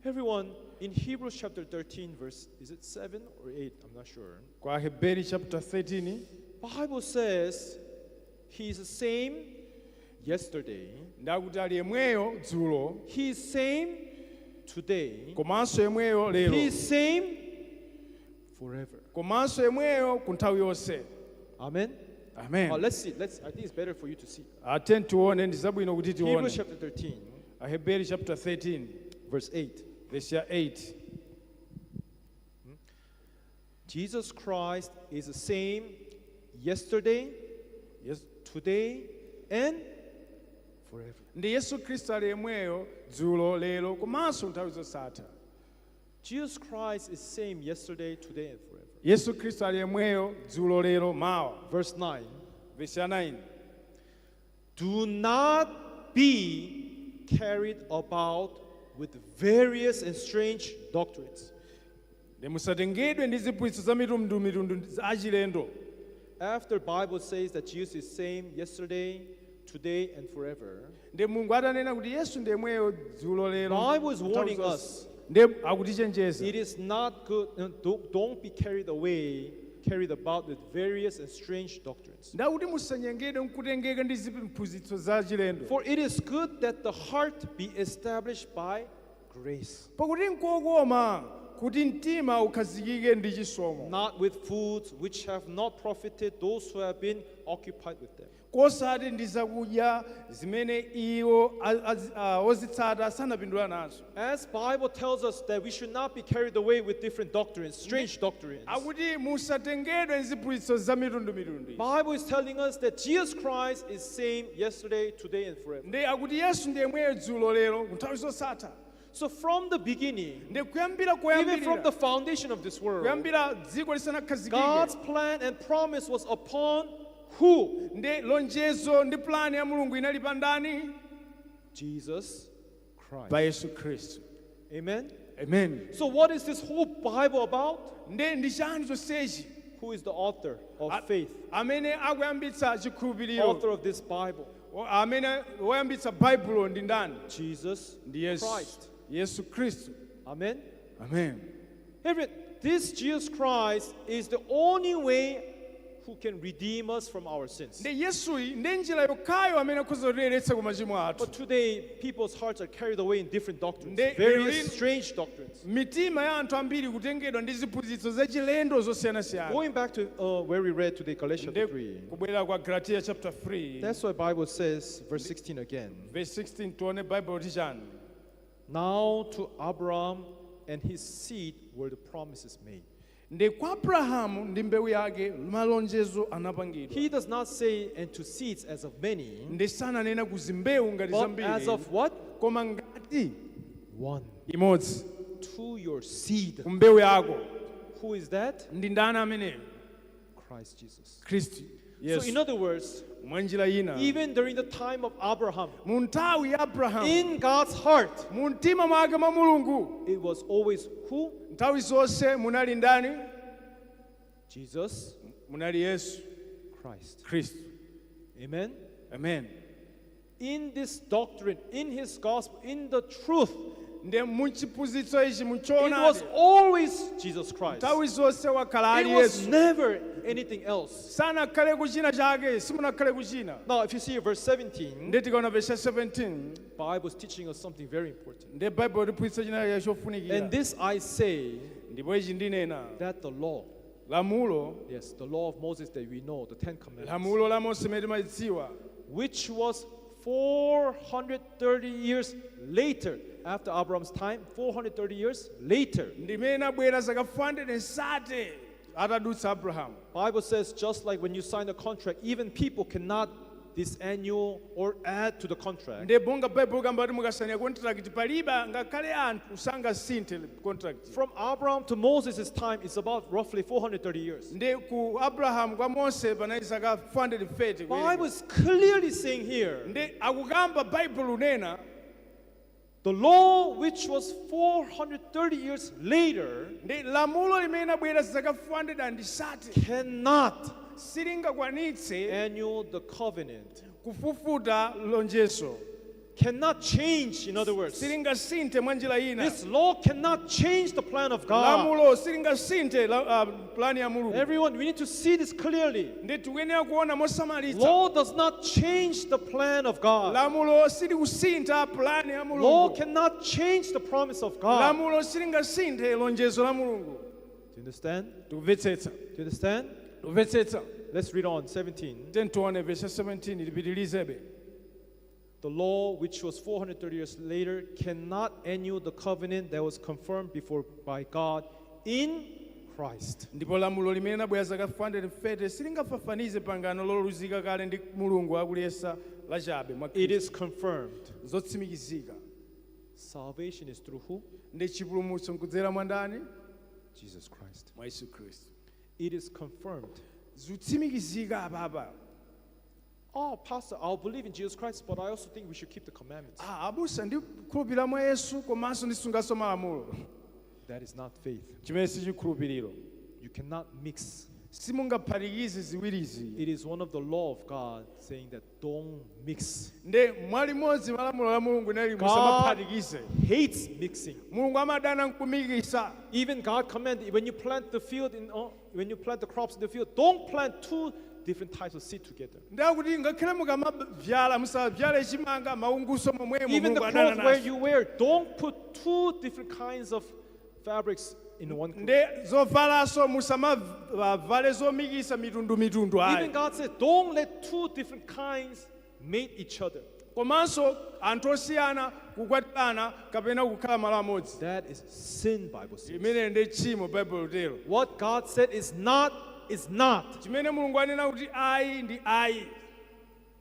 Everyone, in Hebrews chapter 13, verse, is it 7 or 8? I'm not sure. Kwa Hebrew chapter 13, Bible says he is the same yesterday, ndakuti ali yemweyo dzulo, he is same today, komanso yemweyo lero, he is same forever. komanso yemweyo ku nthawi yonse. Amen. Amen. Let's see. I think it's better for you to see. Ateni tione, ndi zabwino kuti Hebrews tione. chapter 13, Aheberi chapter 13, verse 8. verse ya 8. Jesus Christ is the same yesterday, Yes. today, and forever. Ndi Yesu Khristu ali yemweyo dzulo lero komanso nthawi zosatha. Jesus Christ is same yesterday, today, and forever. Yesu Khristu ali yemweyo dzulo lero mawa. Verse 9. Verse ya 9. Do not be carried about with various and strange doctrines. Ndi musatengedwe ndi ziphunzitso za mitundu za achilendo. After Bible says that Jesus is same yesterday, today, and forever, Ndi Mulungu atanena kuti Yesu ndi yemweyo dzulo lero. Bible is warning nthawi zonse. us. Ndi akutichenjeza. It is not good. Don't be carried about with various and strange doctrines. Ndakuti musanyengedwe nkutengeka ndi ziphunzitso za achilendo. For it is good that the heart be established by grace, Pakuti nkokoma kuti mtima ukhazikike ndi chisomo. not with foods which have not profited those who have been occupied with them. Kosati ndi zakudya zimene iwo ozitsata sanapindula nazo. As Bible tells us that we should not be carried away with different doctrines, strange doctrines. Akuti musatengedwe ziphunzitso za mitundu. Bible is telling us that Jesus Christ is same yesterday, today, and forever. Ndi akuti Yesu ndi yemweyo dzulo lero nthawi zosatha. So from the beginning, Ndi kuyambira even from the kuyambira foundation of this world, dziko lisanakhazikike. God's plan and promise was upon who? Ndi lonjezo ndi plani ya Mulungu inali pa ndani? Jesus Christ. Pa Yesu Khristu. Amen. Amen. So what is this whole Bible about? Ndi chani chonsechi? Who is the author of faith? Amene akuyambitsa chikhulupiriro. Author of this Bible? Amene woyambitsa Baibulo ndi ndani? Jesus Ndi Yesu. Christ. Yesu Khristu. Amen. Amen. This Jesus Christ is the only way who can redeem us from our sins. Ndi Yesuyi ndi njira yokhayo amene akhoza kutiyeretsa ku machimo athu. But today, people's hearts are carried away in different doctrines, They- various strange doctrines. Mitima ya anthu ambiri kutengedwa ndi ziphunzitso zachilendo zosiyanasiyana. Going back to where we read today, Galatians Ndi 3. kubwera kwa Galatians chapter 3, That's why Bible says, verse 16 again. verse 16, tione Bible tichani. Now to Abraham and his seed were the promises made. Ndi kwa Abrahamu ndi mbewu yake malonjezo anapangidwa. He does not say, and to seeds as of many, Ndi sananena kuti mbewu ngati but as zambiri, of what? koma ngati One. imodzi To your seed. ku mbewu yako. Who is that? Ndi ndani ameneyo? Christ Jesus. Khristu. Yes. So in other words, mwanjira ina even during the time of Abraham, mu nthawi ya Abrahamu in God's heart, mu mtima mwake mwa Mulungu it was always who? nthawi zonse munali ndani? Jesus Munali Yesu Christ. Kristu. Amen. Amen. In this doctrine, in his gospel, in the truth, Nde mu chiphunzitso ichi it muchoona was always Jesus Christ. nthawi zonse wakhala It ali was Yesu. never anything else. Sanakhale kuchina chake, simunakhale kuchina. Now, if you see verse 17, Nde tikaona verse 17 the Bible is teaching us something very important. nde Bible liphunzitsa china chake And chofunikira. this I say, Ndipo ichi ndinena that the law, lamulo yes, the law of Moses that we know, the Ten Commandments, lamulo la Mose limene timadziwa which was 430 years later, after Abraham's time, 430 years later. ndimene abwera zaka 430 atadutsa Abrahamu. Bible says just like when you sign a contract, even people cannot disannul or add to the contract. Nde bonga Bible kamba kuti mukasaina contract palibe ngakhale anthu sangasinthe contract. From Abraham to Moses' time, it's about roughly 430 years. Nde ku Abrahamu kwa Mose panali zaka 430 Bible is clearly saying here, nde akukamba Bible unena the law which was 430 years later nde lamulo limene abwera zaka 430 cannot silingakwanitse annul the covenant, kufufuta lonjezo, cannot change, in other words. silingasinthe mwa njira ina. This law cannot change the plan of God. Lamulo silingasinthe plani ya Mulungu. Everyone, we need to see this clearly. Nde tikuyenera kuona mosamalitsa. Law does not change the plan of God. Lamulo silikusintha plani ya Law Mulungu. cannot change the promise of God. Lamulo silingasinthe lonjezo la Mulungu. Do you understand? Tikupetsetsa. Do you understand? Tikupetsetsa. Let's read on, 17. Then tuone verse 17 lipitilizebe. The law, which was 430 years later, cannot annul the covenant that was confirmed before by God in Christ. Ndipo lamulo limene labwera zaka 430 silingafafanize pangano loluzika kale ndi Mulungu akulesa lachabe mwa It Khristu. is confirmed. Zotsimikizika. Salvation is through who? Ndi chipulumutso nkudzera mwa ndani? Jesus Christ. Mwa Yesu Khristu. It is confirmed. Zotsimikizika apapa. Oh, Pastor, I'll believe in Jesus Christ, but I also think we should keep the commandments. Abusa ndikhulupirira mwa Yesu komanso ndisunganso malamulo. That is not faith. Chimene si chikhulupiriro. You cannot mix. Simungaphatikize ziwirizi. It is one of the law of God saying that don't mix. Nde mwalimodzi malamulo la Mulungu nali God musamaphatikize. hates mixing. Mulungu amadana nkumikisa. Even God commanded when you plant the field when you plant the crops in the field, don't plant two different types of seed together. Ndakuti ngakhale mukamavyala musavyale chimanga maunguso momwemo Even the Mulungu clothes adana where nazo. you wear, don't put two different kinds of fabrics in one cloth. Nde zovalaso musamavale zomikisa mitundu Even ayi. God said, don't let two different kinds mate each other. Komanso anthu osiyana kukwatirana kapena kukhala malo amodzi. That is sin, Bible says. Imene ndi tchimo Bible lero. What God said is not. Chimene Mulungu anena kuti ayi ndi ayi.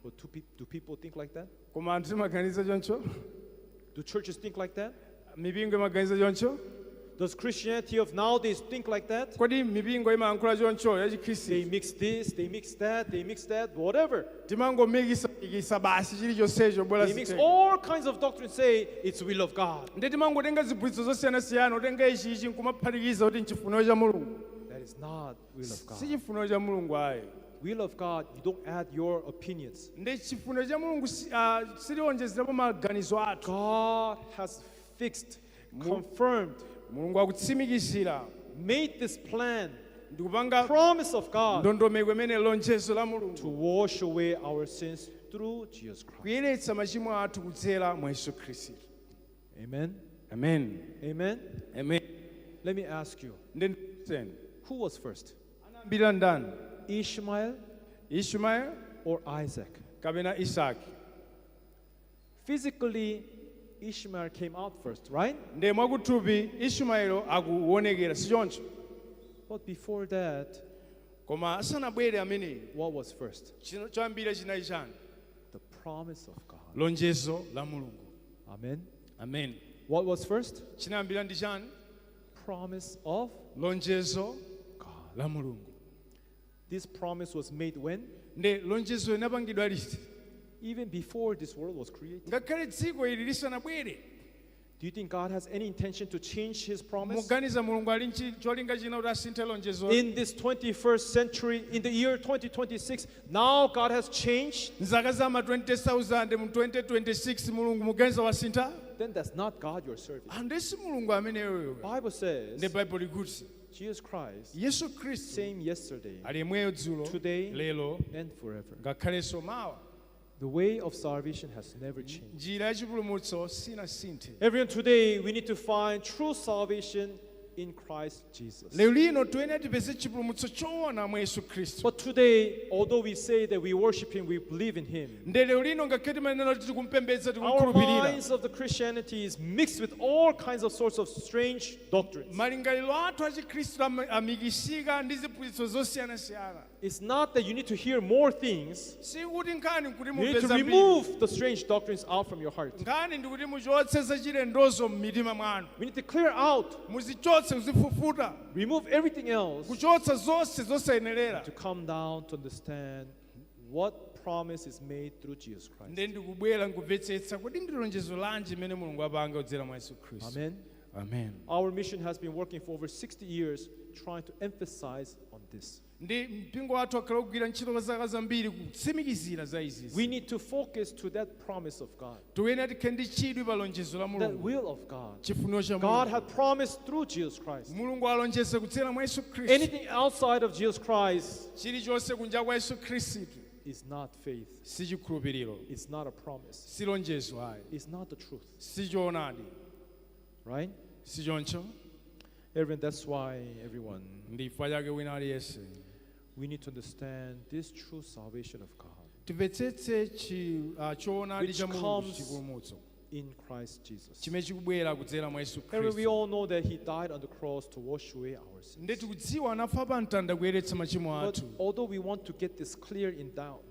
But do people think like that? Koma anthu imaganiza choncho? Do churches think like that? Mipingo imaganiza choncho? Does Christianity of nowadays think like that? Kodi mipingo imayankhula choncho ya They Chikhristu? mix this, they mix that, whatever. Timangomikisa basi chilichonsecho bwera They mix zitenge. all kinds of doctrines, say it's will of God. Nde timangotenga ziphunzitso zosiyanasiyana utenga ichi nkumaphatikiza kuti nchifuniro cha Mulungu. That is not will of Si God. chifuniro cha Mulungu ayi. Will of God, you don't add your opinions. Nde chifuniro cha Mulungu siliwonjezerapo maganizo athu. God has fixed, confirmed, Mulungu akutsimikizira made this plan, ndikupanga promise of God ndondomeko imene lonjezo la to Mulungu wash away our sins through Jesus Christ. kuyeretsa machimo athu kudzera mwa Yesu Khristu. Amen. Amen. Amen. Amen. Let me ask you, Nde ndikutseni. who was first? Anayambira ndani? Ishmael Ishmael or Isaac? kapena Isaki? Physically, Ishmael came out first, right? Nde mwakuthupi Ishmael akuonekera si choncho. But before that, Koma asanabwere amene what was first? choyambira chinali chani? The promise of God. Lonjezo la Mulungu. Amen. Amen. What was first? Chinayambira ndi chani? Promise of Lonjezo God. la Mulungu. This promise was made when? nde lonjezo linapangidwa liti Even before this world was created. ngakhale dziko ili lisanabwere. Do you think God has any intention to change his promise? muganiza mulungu ali cholinga china kuti asinthe lonjezo In this 21st century, in the year 2026, now God has changed? mzaka zama 20,000 mu 2026 mulungu muganiza wasintha Then that's not God you're serving. andesi mulungu ameneyoyo Bible says nde bible likuti Jesus Christ, yesu khristu same yesterday, ali yemweyo dzulo today, lero and forever. ngakhalenso mawa. The way of salvation has never changed. njira yachipulumutso sinasinthe. Everyone, today we need to find true salvation in Christ Jesus. lero lino toyenera tipeze chipulumutso choona mwa yesu khristu. But today, although we say that we worship him, we believe in him, nde lero lino ngakhale timanena kuti tikumpembedza our tikumukhulupirira minds of the Christianity is mixed with all kinds of sorts of strange doctrines. malingaliro athu a chikhristu amikisika ndi ziphunzitso zosiyanasiyana. It's not that you need to hear more things. sikuti nkhani nkuti You need to mupeza mbiri. remove the strange doctrines out from your heart. nkhani ndikuti muchotse zachilendozo m'mitima mwanu. We need to clear out, muzichotse kuzifufuta remove everything else, kuchotsa zonse zosayenerera. to come down to understand what promise is made through Jesus Christ. nde ndikubwera nkumvetsetsa kuti ndi lonjezo lanji limene mulungu apanga kudzera mwa yesu khristu. Amen. Amen. Our mission has been working for over 60 years trying to emphasize on this. ndi mpingo wathu wakhala kugwira ntchito kwa zaka zambiri kutsimikizira za izizi. We need to focus to that promise of God, toyenera tikhale ndi chidwi pa lonjezo la that mulungu. will of God. chifuniro cha God mulungu. had promised through Jesus Christ. mulungu alonjeza kudzera mwa yesu khristu. Anything outside of Jesus Christ chilichonse kunja kwa yesu khristu is not faith. si chikhulupiriro, It's not a promise. si lonjezo ayi, It's not the truth. si choonadi, Right? si choncho. Everyone, that's why, everyone, ndi chifukwa chake wina aliyense we need to understand this true salvation of God timvetsetse choonadi Which cha mulungu comes chipulumutso in Christ Jesus. chimene chikubwera kudzera mwa yesu Everyone, we khristu. all know that he died on the cross to wash away our sins. ndi tikudziwa anafa pa mtanda kuyeretsa machimo But athu. although we want to get this clear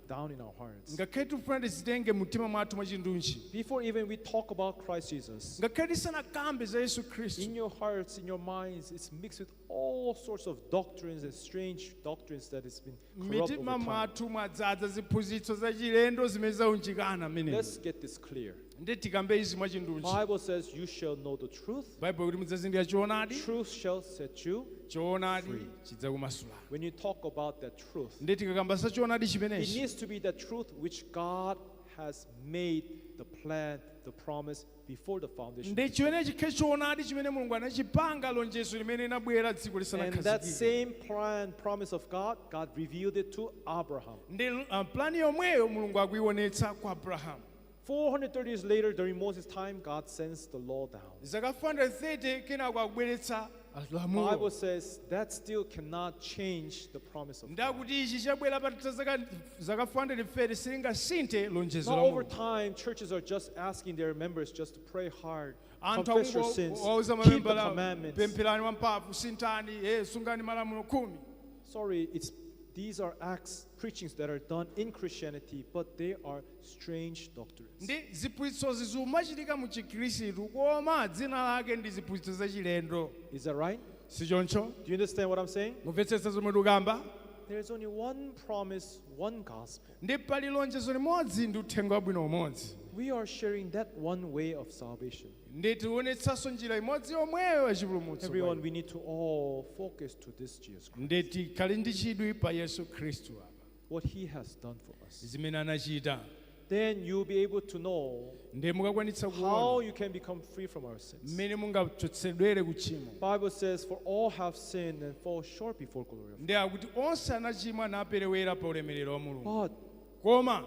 down in our hearts, ngakhale tikufuna tizitenge mtima mwathu mwachindunji. before even we talk about Christ Jesus, ngakhale tisanakambe za yesu khristu. in your hearts, in your minds, it's mixed with all sorts of doctrines and strange doctrines that has been corrupt over mitima time. mwathu mwadzaza ziphunzitso zachilendo zimene zaunjikana mmenemu. Let's get this clear. ndi tikambe izi mwachindunji. Bible says you shall know the truth. baibulo kuti mudzazindikira choonadi. Truth shall set you. choonadi Free. chidzakumasulani. When you talk about that truth, ndi tikakamba za choonadi it chimenechi. needs to be the truth which God has made the plan, the promise before the foundation. ndi chimene chikhale choonadi chimene mulungu anachipanga lonjezo limene linabwera dziko And that lisanakhazikike. same plan, promise of God, God revealed it to Abraham. ndi plani yomweyo mulungu akuionetsa kwa abrahamu. 430 years later, during Moses' time, God sends the law down. zaka 430 kenako akubweretsa Bible lamulo. says that still cannot change the promise of God. ndakuti ichi chabwera patita zaka 430 silingasinthe lonjezo Now, la over mulungu. time, churches are just asking their members just to pray hard, anthu confess your sins, wauza keep the mamembala commandments. pempherani wamphamvu sintani sungani malamulo 10. Sorry, these are acts, preachings that are done in Christianity, but they are strange doctrines. ndi ziphunzitsozi zimachitika mu chikhristu koma dzina lake ndi ziphunzitso zachilendo. Is that right? si choncho? Do you understand what I'm saying? mumvetsetsa zomwe tikukamba. There's only one promise, one gospel. ndi pali lonjezo limodzi ndi uthenga wabwino umodzi. We are sharing that one way of salvation. ndi tionetsanso njira imodzi yomweyo yachipulumutso. Everyone, we need to all focus to this Jesus Christ, ndi tikhale ndi chidwi pa yesu khristu apa what he has done for us. zimene anachita. Then you'll be able to know ndi mukakwanitsa how kuona you can become free from our sins. mmene mungachotsedwere kuchimo. Bible says, for all have sinned and fall short before glory of God. ndi akuti onse anachimwa naperewera pa ulemerero wa mulungu. But koma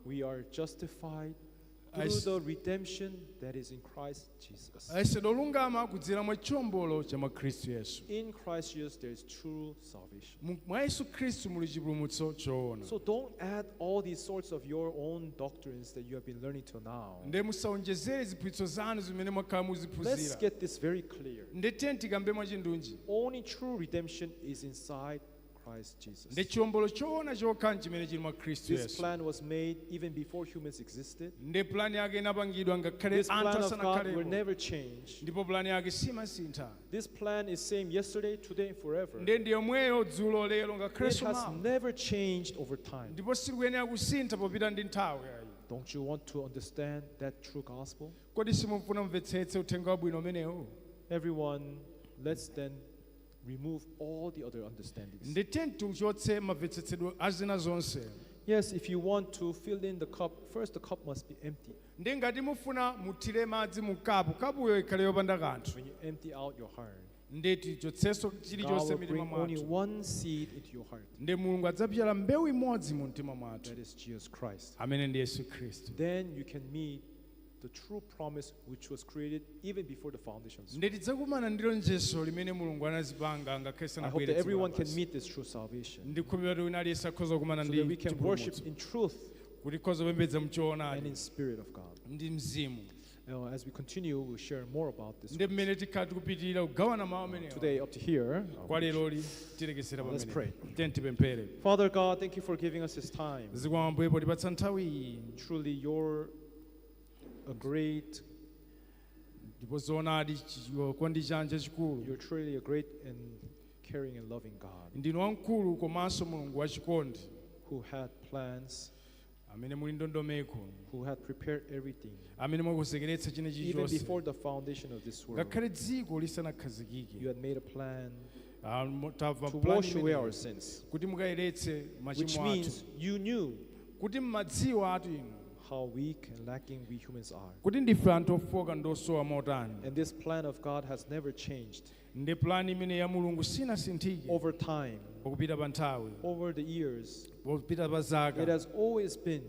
we are justified through As- the redemption that is in Christ Jesus. ayesedwa olungama kudzera mwa chiwombolo cha mwa khristu yesu. In Christ Jesus, there is true salvation. mwa yesu khristu muli chipulumutso choona. So don't add all these sorts of your own doctrines that you have been learning till now. ndi musawonjezere ziphunzitso zanu zimene mwakhala Let's muziphunzira. get this very clear. ndi tiye tikambe mwachindunji. Only true redemption is inside Christ Jesus. ndi chiwombolo choona chokha chimene chili mwa Khristu This Yesu. plan was made even before humans existed. Ndi plani yake inapangidwa ngakhale This plan anthu of God will asanakhalepo. never change. Ndipo plani yake simasintha. This plan is same yesterday, today, and forever. Ndi yomweyo dzulo lero It ngakhalenso has mawa. never changed over time. Ndipo sikuyenera kusintha popita ndi nthawi. Don't you want to understand that true gospel? Kodi simufuna mvetsetse uthenga wabwino umenewu? Everyone, let's then remove all the other understandings. Ndi tichotse mamvetsetsedwe azina zonse. Yes, if you want to fill in the cup, first the cup must be empty. Ndi ngati mufuna muthire madzi mu kapu, kapuyo ikhale yopanda kanthu. When you empty out your heart, Ndi tichotsenso God chilichonse will mitima bring only mwathu. one seed into your heart. Ndi Mulungu adzapyala mbewu imodzi mu mtima mwathu. That is Jesus Christ. Amene ndi Yesu Khristu. Then you can meet the true promise which was created even before the foundations. Ndi tidzakumana ndi lonjezo limene Mulungu anazipanga ngakhale I hope sanabwere that dziko everyone can lapansi. meet this true salvation, Ndikhulupirira kuti wina aliyense akhoza kukumana so ndi that we can worship chipulumutso. in truth Kuti tikhoza kupembedza and mchoonadi in spirit of God. ndi mzimu. As we continue, we'll share more about this. Ndi mmene tikhala tikupitirira kugawana mawu amenewa. Today, up to here. Kwa leroli tilekesera Let's pamene. pray. Tiyeni tipemphere. Father God, thank you for giving us this time. Zikomo Ambuye potipatsa nthawi iyi. Truly, you're a great, Ndipo zoonadi chikondi chanu chachikulu. you're truly a great and caring and loving God Ndinu wamkulu komanso Mulungu wachikondi. who had plans, Amene muli ndondomeko. who had prepared everything, Amene mwakusekeretsa chinechi even chonse. before the foundation of this world. Ngakhale dziko You lisanakhazikike. had made a plan Tamva to plan wash away imeneyi. our sins, Kuti mukayeretse which machimo athu. means you knew Kuti mmadziwa atu inu. how weak and lacking we humans are. Kuti ndife anthu ofoka ndi osowa motani. And this plan of God has never changed Ndi plani imene ya Mulungu sinasinthike. over time, Popita pa nthawi. over the years. Popita pa It zaka. has always been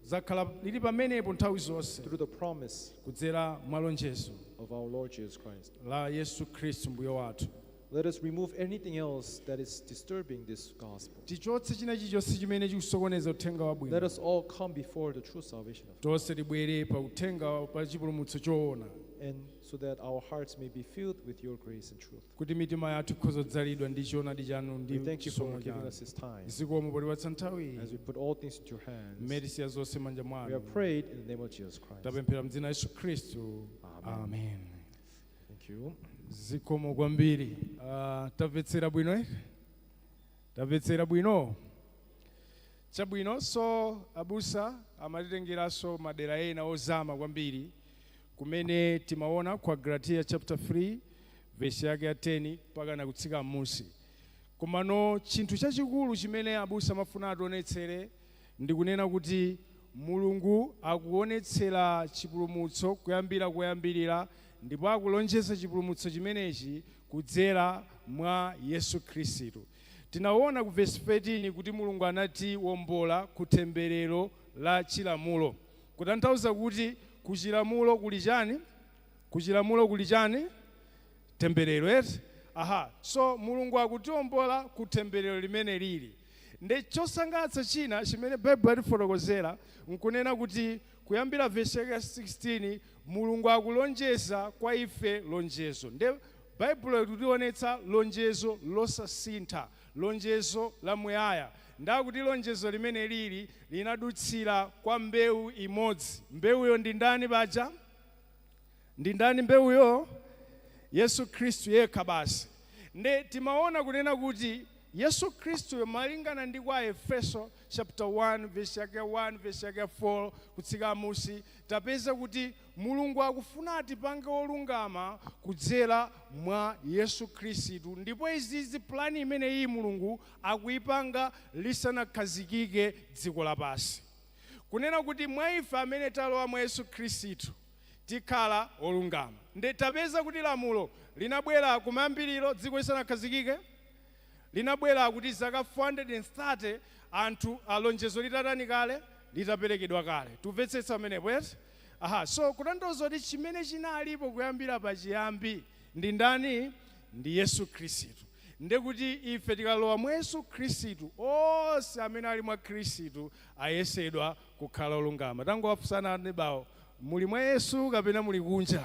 Zakhala lili pamenepo nthawi zonse. through the promise Kudzera mwa lonjezo of our Lord Jesus Christ. la Yesu Khristu mbuye wathu. Let us remove anything else that is disturbing this gospel. Tichotse china chilichonse chimene chikusokoneza uthenga Let wabwino. us all come before the true salvation of God, Tonse tibwere pa uthenga pa chipulumutso choona. and so that our hearts may be filled with your grace and truth. Kuti mitima yathu ikhoza kudzalidwa ndi choonadi chanu ndi We thank you for chisomo giving chanu. us this time. Zikomo potipatsa nthawi As we put all things into your hands, mmene zonse manja we mwanu. have prayed in the name of Jesus Christ. Tapemphera mdzina Yesu Khristu. Amen. Thank you. Zikomo kwambiri. Tamvetsera bwino ere? Tamvetsera bwino? Chabwino, so abusa amatitengeranso madera ena ozama kwambiri kumene timaona kwa Galatians chapter 3 verse yake ya 10 mpaka na kutsika m'munsi. Komano chinthu chachikulu chimene abusa amafuna ationetsere ndi kunena kuti Mulungu akuonetsera chipulumutso kuyambirira ndipo akulonjeza chipulumutso chimenechi kudzera mwa Yesu Khristu. Tinaona ku verse 13 kuti Mulungu anati wombola ku temberero la chilamulo. Kutanthauza kuti kuchilamulo kuli chani? Kuchilamulo kuli chani? Temberero eti? Aha, so Mulungu akutiwombola ku temberero limene lili. Ndi chosangalatsa china chimene Bible atifotokozera nkunena kuti kuyambira verse ya 16 Mulungu akulonjeza kwa ife lonjezo. Ndi Bible ikutionetsa lonjezo losasintha, lonjezo lamuyaya. Ndakuti lonjezo limene lili linadutsira kwa mbewu imodzi. Mbewuyo ndi ndani baja? Ndi ndani mbewuyo? Yesu Khristu yekha basi. Ndi timaona kunena kuti Yesu Khristu malingana ndi kwa Efeso chapter 1 verse yake 1 verse yake 4 kutsika musi tapeza kuti Mulungu akufuna atipange olungama kudzera mwa Yesu Khristu. Ndipo izi plani imene iyi Mulungu akuipanga lisanakhazikike dziko lapansi. Kunena kuti mwa ife amene talowa mwa Yesu Khristu tikhala olungama. Ndi tapeza kuti lamulo linabwera kumayambiriro dziko lisanakhazikike. Linabwera kuti zaka 430 anthu alonjezo litatani kale litaperekedwa kale. Tumvetsetsa pamenepo eti? Aha, so kutanthauza kuti chimene chinalipo kuyambira pachiyambi ndi ndani? Ndi Yesu Khristu. Ndi kuti ife tikalowa mwa Yesu Khristu onse amene ali mwa Khristu ayesedwa kukhala olungama. Tangowafunsana anebawo, muli mwa Yesu kapena muli kunja?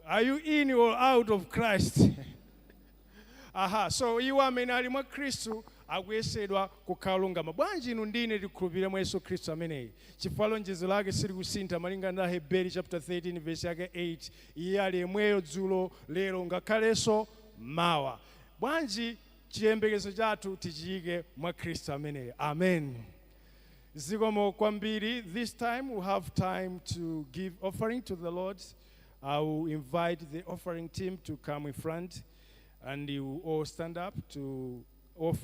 Are you in or out of Christ? aha, so iwo amene ali mwa khristu akuyesedwa kukhala olungama. Bwanji inu ndine tikhulupirire mwa Yesu Khristu ameneyi, chifukwa lonjezo lake silikusintha malingana na Hebrew chapter 13 verse yake 8, iye ali yemweyo dzulo lero ngakhalenso mawa. Bwanji chiyembekezo chathu tichiyike mwa Khristu ameneyi. Amen. Zikomo kwambiri. This time we have time to give offering to the Lord. I will invite the offering team to come in front, and you all stand up to offer.